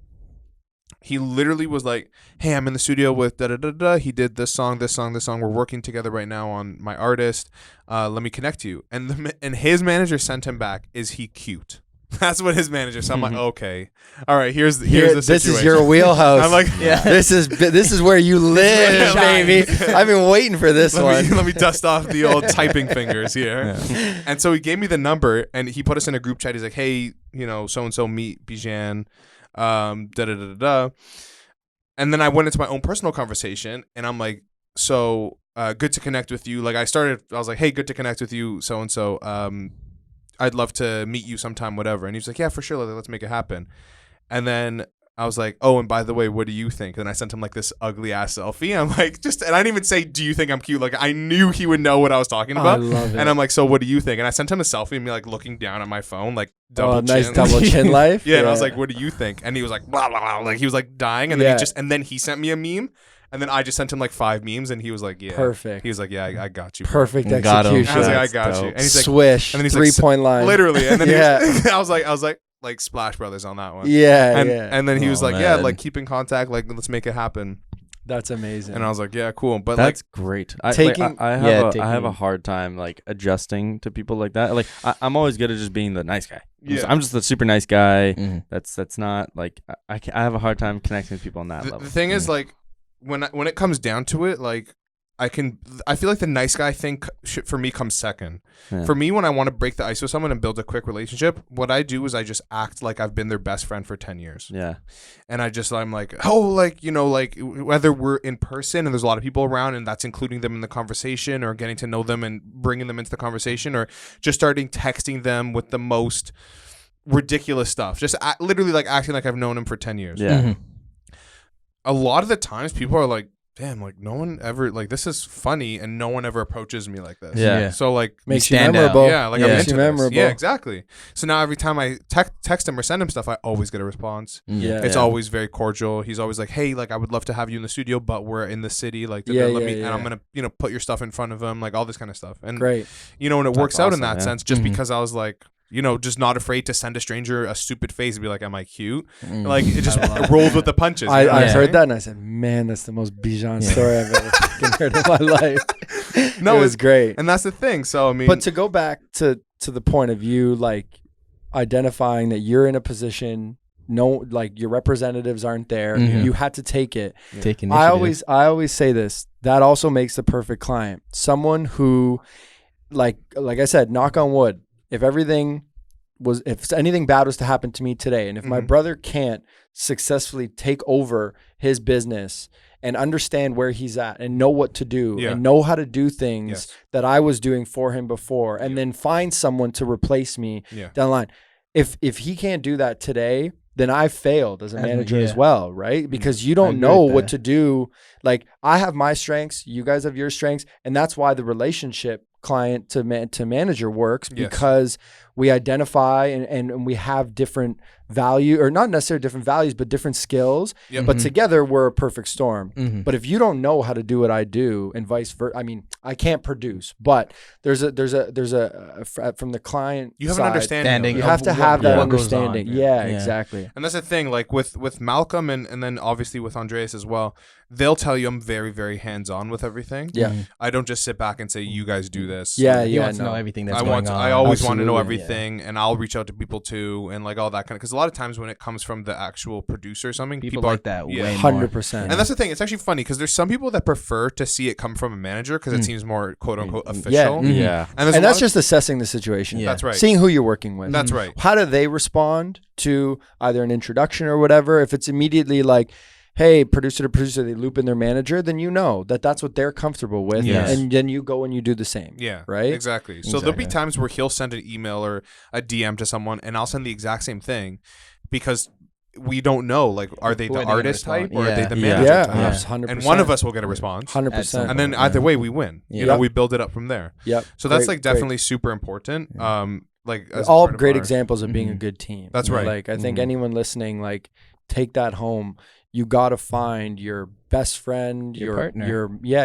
he literally was like, hey, I'm in the studio with da-da-da-da. He did this song. We're working together right now on my artist. Let me connect you. And his manager sent him back, is he cute? That's what his manager. So I'm like, okay, all right. Here's the situation. This is your wheelhouse. I'm like, this is where you live, baby. I've been waiting for this one. Let me dust off the old typing fingers here. Yeah. And so he gave me the number and he put us in a group chat. He's like, hey, you know, so and so meet Bijan, da da da da da. And then I went into my own personal conversation and I'm like, so good to connect with you. Like I was like, hey, good to connect with you, so and so. I'd love to meet you sometime, whatever. And he's like, yeah, for sure. Let's make it happen. And then I was like, oh, and by the way, what do you think? And I sent him like this ugly ass selfie. I'm like, and I didn't even say, do you think I'm cute? Like I knew he would know what I was talking about. I love it. And I'm like, so what do you think? And I sent him a selfie of me like looking down at my phone, like double chin. Nice double chin life. Yeah. And I was like, what do you think? And he was like, blah, blah, blah. Like he was like dying. And then he sent me a meme. And then I just sent him like 5 memes, and he was like, "Yeah, perfect." He was like, "Yeah, I got you." Perfect execution. Got him. I was like, "I got you." And he's like, swish. And then he's 3-point line. Literally. And then I was like Splash Brothers on that one. Yeah. And then he was like, man. "Yeah, like keep in contact. Like let's make it happen." That's amazing. And I was like, "Yeah, cool." But that's like, great. I have a hard time like adjusting to people like that. Like I'm always good at just being the nice guy. Yeah. I'm just the super nice guy. Mm-hmm. That's not like I have a hard time connecting with people on that level. The thing is like. When it comes down to it, like I feel like the nice guy thing for me comes second. Yeah. For me, when I want to break the ice with someone and build a quick relationship, what I do is I just act like I've been their best friend for 10 years. Yeah. And I'm like, oh, like, you know, like whether we're in person and there's a lot of people around and that's including them in the conversation or getting to know them and bringing them into the conversation or just starting texting them with the most ridiculous stuff. Just literally like acting like I've known him for 10 years. Yeah. Mm-hmm. A lot of the times people are like, damn, like no one ever, like this is funny and no one ever approaches me like this. Yeah. So like makes you stand memorable. out. Yeah, like Yeah. I'm Makes into you this. memorable. Yeah, exactly. So now every time I text him or send him stuff, I always get a response. Yeah. It's always very cordial. He's always like, hey, like I would love to have you in the studio, but we're in the city. Like, and I'm gonna, you know, put your stuff in front of him, like all this kind of stuff. And Great. You know, and it works out in that yeah. sense, just because I was like, you know, just not afraid to send a stranger a stupid face and be like, am I cute? Like, it just rolls with the punches. I heard that and I said, man, that's the most Bijan story I've ever fucking heard in my life. No, it was great. And that's the thing. So, I mean. But to go back to the point of you, like, identifying that you're in a position, like, your representatives aren't there. Mm-hmm. You had to take it. Yeah. Take initiative. I always say this. That also makes the perfect client. Someone who, like I said, knock on wood, if anything bad was to happen to me today, and if my brother can't successfully take over his business and understand where he's at and know what to do and know how to do things that I was doing for him before, and then find someone to replace me down the line. If he can't do that today, then I failed as a manager as well, right? Because you don't agree know with what that. to do. Like I have my strengths, you guys have your strengths, and that's why the relationship client to manager works, because we identify and we have different value, or not necessarily different values, but different skills. But together we're a perfect storm. But if you don't know how to do what I do, and vice versa, I mean, I can't produce, but there's a from the client You have side, an understanding. you of have to what- have that what goes on. understanding. Yeah. Exactly. And that's the thing, like with Malcolm and then obviously with Andreas as well, they'll tell you I'm very, very hands-on with everything. Yeah. I don't just sit back and say, you guys do this. Yeah, He yeah, wants to know everything that's I going on. always want to know Absolutely, everything, and I'll reach out to people too, and like all that kind of, because a lot of times when it comes from the actual producer or something, People are like that way more. 100%. And that's the thing. It's actually funny because there's some people that prefer to see it come from a manager because it seems more quote unquote official. Yeah. And that's just assessing the situation. Yeah. That's right. Seeing who you're working with. That's right. How do they respond to either an introduction or whatever? If it's immediately like, hey, producer to producer, they loop in their manager, then you know that that's what they're comfortable with. Yes. And then you go and you do the same. Yeah. Right? Exactly. So there'll be times where he'll send an email or a DM to someone, and I'll send the exact same thing because we don't know, like, are they Who the are they gonna artist type respond? or are they Yeah. the Yeah. manager Yeah. type? 100%. And one of us will get a response. 100%. And then either way we win. You know, Yep. we build it up from there. Yep. So that's Great, like definitely super important. Like as all part of great our- examples of being a good team. That's right. Like I think anyone listening, like take that home. You got to find your best friend, Your partner.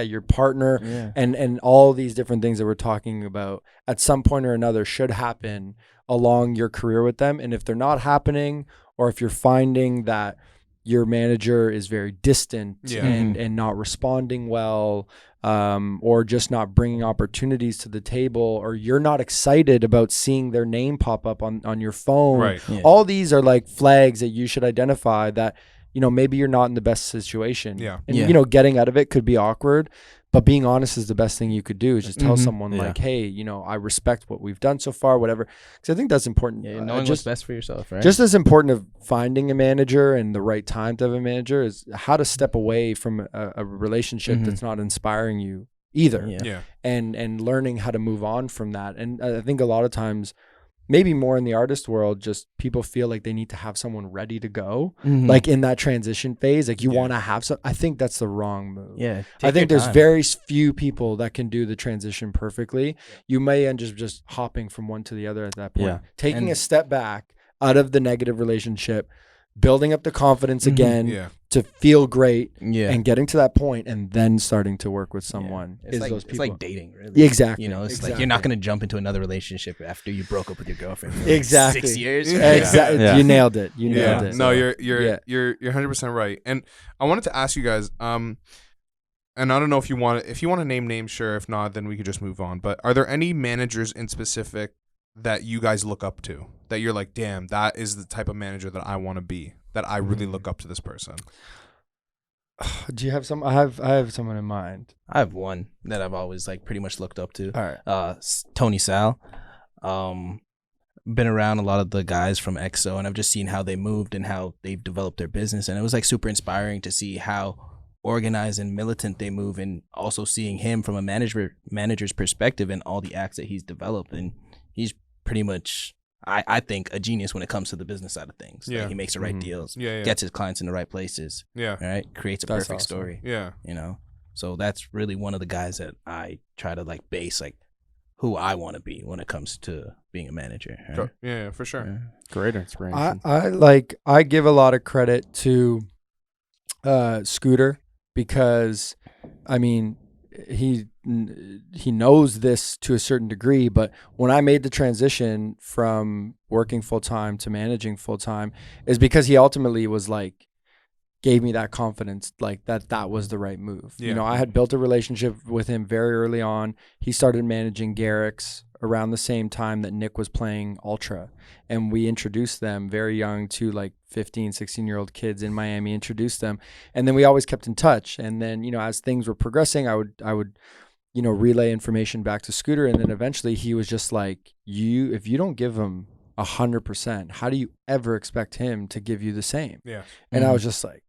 your partner, Yeah. and all these different things that we're talking about at some point or another should happen along your career with them. And if they're not happening, or if you're finding that your manager is very distant and not responding well, or just not bringing opportunities to the table, or you're not excited about seeing their name pop up on your phone. Right. Yeah. All these are like flags that you should identify that, you know, maybe you're not in the best situation. Yeah. And, Yeah. you know, getting out of it could be awkward, but being honest is the best thing you could do, is just tell someone Yeah. like, hey, you know, I respect what we've done so far, whatever. Because I think that's important. Yeah, knowing what's just, best for yourself, right? just as important of finding a manager and the right time to have a manager is how to step away from a relationship that's not inspiring you either. Yeah. Yeah. And learning how to move on from that. And I think a lot of times, maybe more in the artist world, just people feel like they need to have someone ready to go, like in that transition phase. Like you want to have some. I think that's the wrong move. Yeah. I think Take your there's time. very few people that can do the transition perfectly. You may end up just hopping from one to the other at that point. Yeah. Taking And- a step back out of the negative relationship, building up the confidence again Yeah. to feel great, Yeah. and getting to that point, and then starting to work with someone. It's Is like, those it's people. like dating, really. Yeah, exactly. You know, it's like Exactly. you're not going to jump into another relationship after you broke up with your girlfriend for like Exactly. 6 years. Exactly. Yeah. You nailed it. You Yeah. nailed it. No, Yeah. you're 100% right. And I wanted to ask you guys, and I don't know if you want to name names, sure. If not, then we could just move on. But are there any managers in specific that you guys look up to, that you're like, damn, that is the type of manager that I want to be, that I really look up to this person? Do you have some? I have someone in mind. I have one that I've always like pretty much looked up to. All right. Tony Sal. Been around a lot of the guys from EXO, and I've just seen how they moved and how they've developed their business, and it was like super inspiring to see how organized and militant they move, and also seeing him from a manager's perspective and all the acts that he's developed, and he's pretty much, I think, a genius when it comes to the business side of things. Yeah. Like, he makes the right deals, Yeah. gets his clients in the right places, Yeah. right? Creates a That's perfect awesome. story. Yeah. You know, so that's really one of the guys that I try to like base like who I want to be when it comes to being a manager. Right? Yeah, for sure. Yeah. Great inspiration. I give a lot of credit to Scooter, because I mean he knows this to a certain degree, but when I made the transition from working full time to managing full time is because he ultimately was like, gave me that confidence, like that was the right move. Yeah. You know, I had built a relationship with him very early on. He started managing Garrick's around the same time that Nick was playing Ultra, and we introduced them very young to like 15, 16-year-old kids in Miami, introduced them, and then we always kept in touch. And then, you know, as things were progressing, I would you know, relay information back to Scooter, and then eventually he was just like, if you don't give him 100%, how do you ever expect him to give you the same? Yeah. And I was just like,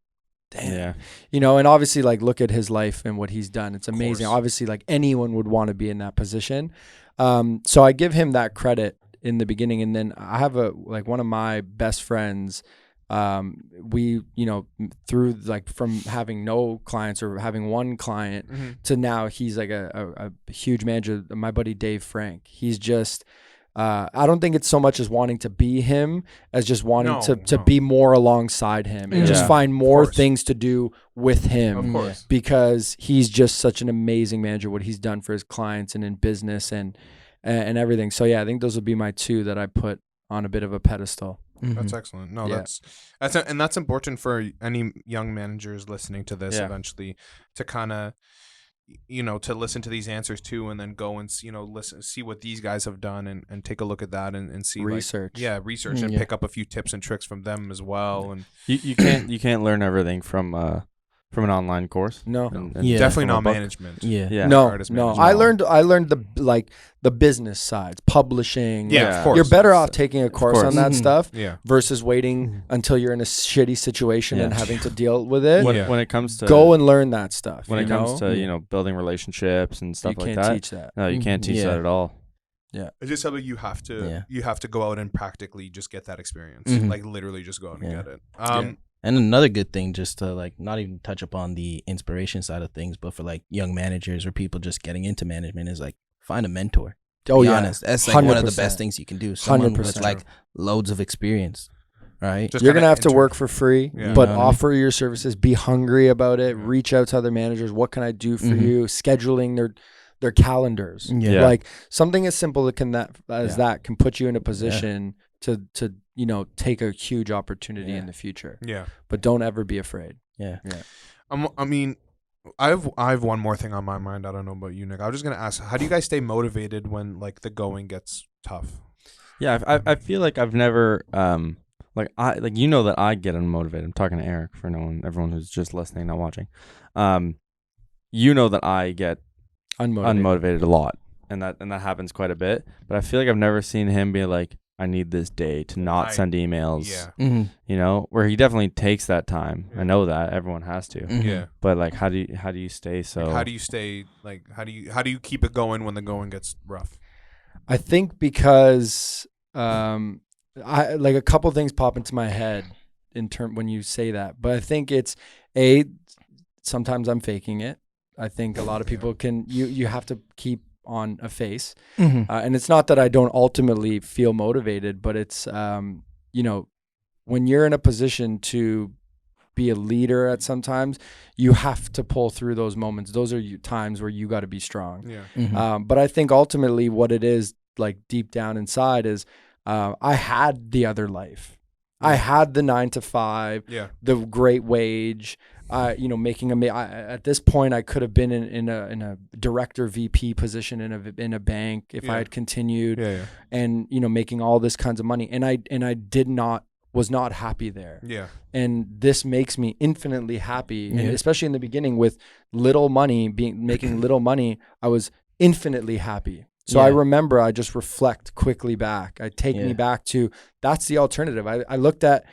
damn. Yeah. You know, and obviously, like, look at his life and what he's done. It's amazing. course. Obviously, like, anyone would want to be in that position. So I give him that credit in the beginning. And then I have one of my best friends we, through like from having no clients or having one client to now he's like a huge manager. My buddy Dave Frank, he's just I don't think it's so much as wanting to be him as just wanting to be more alongside him and just find more things to do with him. Of course. Because he's just such an amazing manager, what he's done for his clients and in business and everything. So yeah, I think those would be my two that I put on a bit of a pedestal. That's excellent. No, that's important for any young managers listening to this eventually, to kind of, to listen to these answers too, and then go and see what these guys have done and take a look at that and see research. Research and pick up a few tips and tricks from them as well. And you can't learn everything from an online course. No, definitely not management. No. I learned the business sides, publishing. Yeah, of course. You're better off taking a course on that stuff versus waiting Mm-hmm. until you're in a shitty situation and having to deal with it. When it comes to go and learn that stuff. When it comes to building relationships and stuff like that, you can't teach that. No, you can't teach that at all. Yeah, it's just something you have to go out and practically just get that experience. Like literally just go out and get it. And another good thing, just to like not even touch upon the inspiration side of things, but for like young managers or people just getting into management, is like find a mentor. Oh be yeah, honest, that's like 100%. One of the best things you can do. Someone 100%. With like loads of experience, right? You're gonna have to work for free, but offer your services. Be hungry about it. Reach out to other managers. What can I do for you? Scheduling their calendars. Like something as simple as that can put you in a position to take a huge opportunity in the future. Yeah. But don't ever be afraid. Yeah. I mean, I have one more thing on my mind. I don't know about you, Nick. I was just gonna ask, how do you guys stay motivated when like the going gets tough? Yeah, I feel like I've never that I get unmotivated. I'm talking to Eric for everyone who's just listening, not watching. That I get unmotivated a lot, and that happens quite a bit. But I feel like I've never seen him be like, I need this day to not send emails. Yeah. Where he definitely takes that time. I know that everyone has to. Yeah. But like, how do you stay so? Like, how do you keep it going when the going gets rough? I think because I like a couple things pop into my head when you say that, but I think it's sometimes I'm faking it. I think a lot of people you have to keep on a face. And it's not that I don't ultimately feel motivated, but it's, when you're in a position to be a leader at sometimes, you have to pull through those moments. Those are times where you got to be strong. Yeah. But I think ultimately what it is, like deep down inside, is I had the other life. I had the 9 to 5, the great wage, making at this point I could have been in a director VP position in a bank if I had continued, and making all this kinds of money, and I was not happy there. Yeah. And this makes me infinitely happy, and especially in the beginning with making little money, I was infinitely happy. So I remember I just reflect quickly back. I take me back to, that's the alternative. I looked at,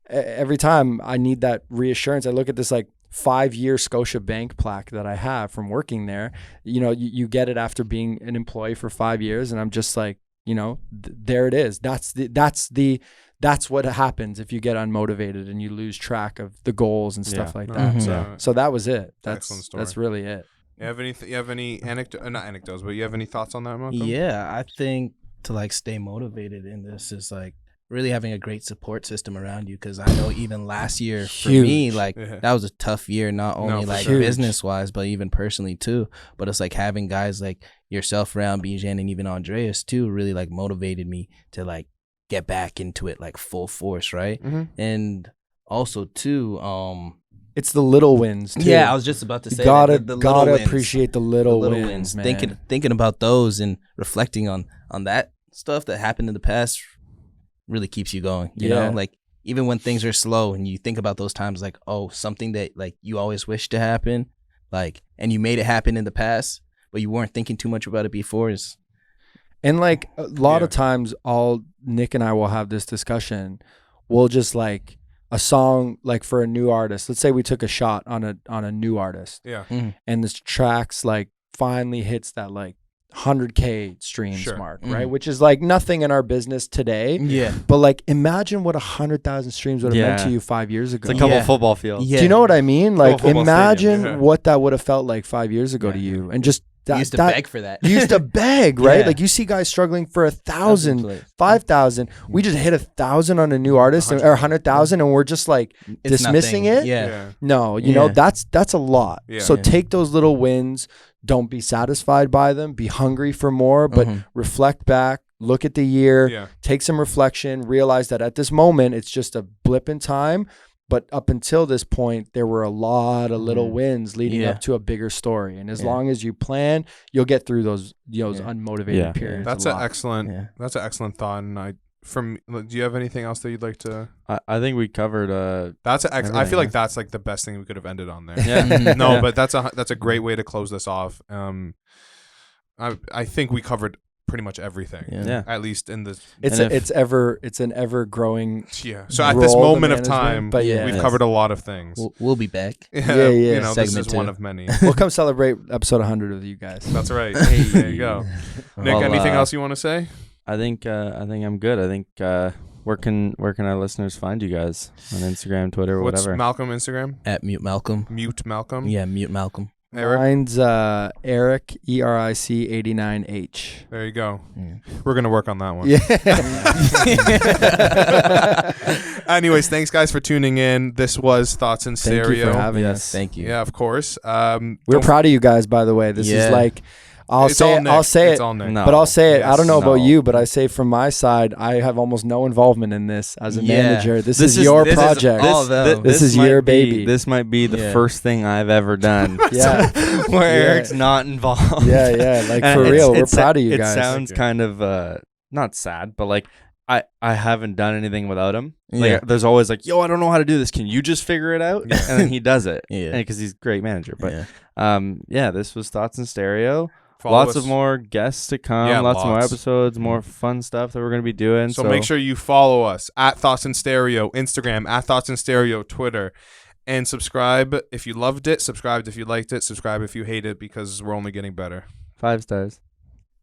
every time I need that reassurance, I look at this like 5-year Scotia Bank plaque that I have from working there. You get it after being an employee for 5 years, and I'm just like, there it is. That's what happens if you get unmotivated and you lose track of the goals and stuff like that. So that was it. That's really it. You have any not anecdotes, but you have any thoughts on that, Malcolm? Yeah, I think to like stay motivated in this is like really having a great support system around you, because I know even last year for me, like that was a tough year, not only like business wise, but even personally too. But it's like having guys like yourself around, Bijan, and even Andreas too, really like motivated me to like get back into it like full force, right? And also too, it's the little wins too. Yeah, I was just about to say gotta wins. Appreciate the little wins, man. Thinking about those and reflecting on that stuff that happened in the past really keeps you going. You know, like even when things are slow and you think about those times, like, oh, something that like you always wished to happen, like, and you made it happen in the past, but you weren't thinking too much about it before. And like a lot of times, Nick and I will have this discussion. We'll just like a song, like for a new artist. Let's say we took a shot on a new artist. Yeah. And this tracks like finally hits that like 100K streams Sure. mark, right? Which is like nothing in our business today. Yeah. But like, imagine what 100,000 streams would have meant Yeah. to you 5 years ago. It's a couple Yeah. football fields. Yeah. Do you know what I mean? Like, football imagine stadium, yeah. what that would have felt like 5 years ago to you, and just You that, used to that beg for that. you used to beg, right? Yeah. Like you see guys struggling for 1,000, Plays. 5,000. We just hit 1,000 on a new artist, or 100,000, and we're just like It's dismissing nothing. it. Yeah. No, you know, Yeah. that's a lot. Yeah. So Yeah. take those little wins. Don't be satisfied by them. Be hungry for more, but reflect back, look at the year, Yeah. take some reflection, realize that at this moment it's just a blip in time. But up until this point, there were a lot of little wins leading Yeah. up to a bigger story. And as Yeah. long as you plan, you'll get through those unmotivated Yeah. periods. That's a an lot. excellent. Yeah. That's an excellent thought. And do you have anything else that you'd like to? I think we covered. I feel Everything, like yeah. that's like the best thing we could have ended on there. Yeah. No, Yeah. but that's a great way to close this off. I think we covered pretty much everything. Yeah. At least in this. It's And it's an ever growing. Yeah. So at this role, the moment of management, time, but yeah. we've Yes. covered a lot of things. We'll be back. Yeah. You know, this Segment is one 2. of many. We'll come celebrate episode 100 with you guys. That's right. There you go. Nick, Well, anything else you want to say? I think I'm good. I think where can our listeners find you guys on Instagram, Twitter, or What's whatever? Malcolm Instagram? At Mute Malcolm. Mute Malcolm. Yeah, Mute Malcolm. Eric. Mine's Eric ERIC89H. There you go. Yeah. We're gonna work on that one. Yeah. Anyways, thanks guys for tuning in. This was Thoughts in Thank Stereo. you for having Yes, us. thank you. Yeah, of course. We're don't- proud of you guys, by the way. This is Yeah. like, I'll it's say all it. Nick. I'll say It's it. all Nick. No. But I'll say it. I don't know Yes. about No. you, but I say from my side, I have almost no involvement in this as a Yeah. manager. This is your project. all them. This is your might be- baby. This might be the Yeah. first thing I've ever done Yeah. where Yeah. Eric's not involved. Yeah, yeah. Like And for it's- real, we're it's- proud of you it guys. sounds Thank you. kind of not sad, but like I haven't done anything without him. Yeah. Like there's always like, yo, I don't know how to do this. Can you just figure it out? Yeah. And then he does it. Yeah. Because he's a great manager. But Yeah. this was Thoughts in Stereo. Follow Lots us. of more guests to come. Yeah, lots more lots. episodes, more fun stuff that we're gonna be doing. So make sure you follow us at Thoughts in Stereo, Instagram, at Thoughts in Stereo, Twitter, and subscribe if you loved it, subscribe if you liked it, subscribe if you hate it, because we're only getting better. 5 stars.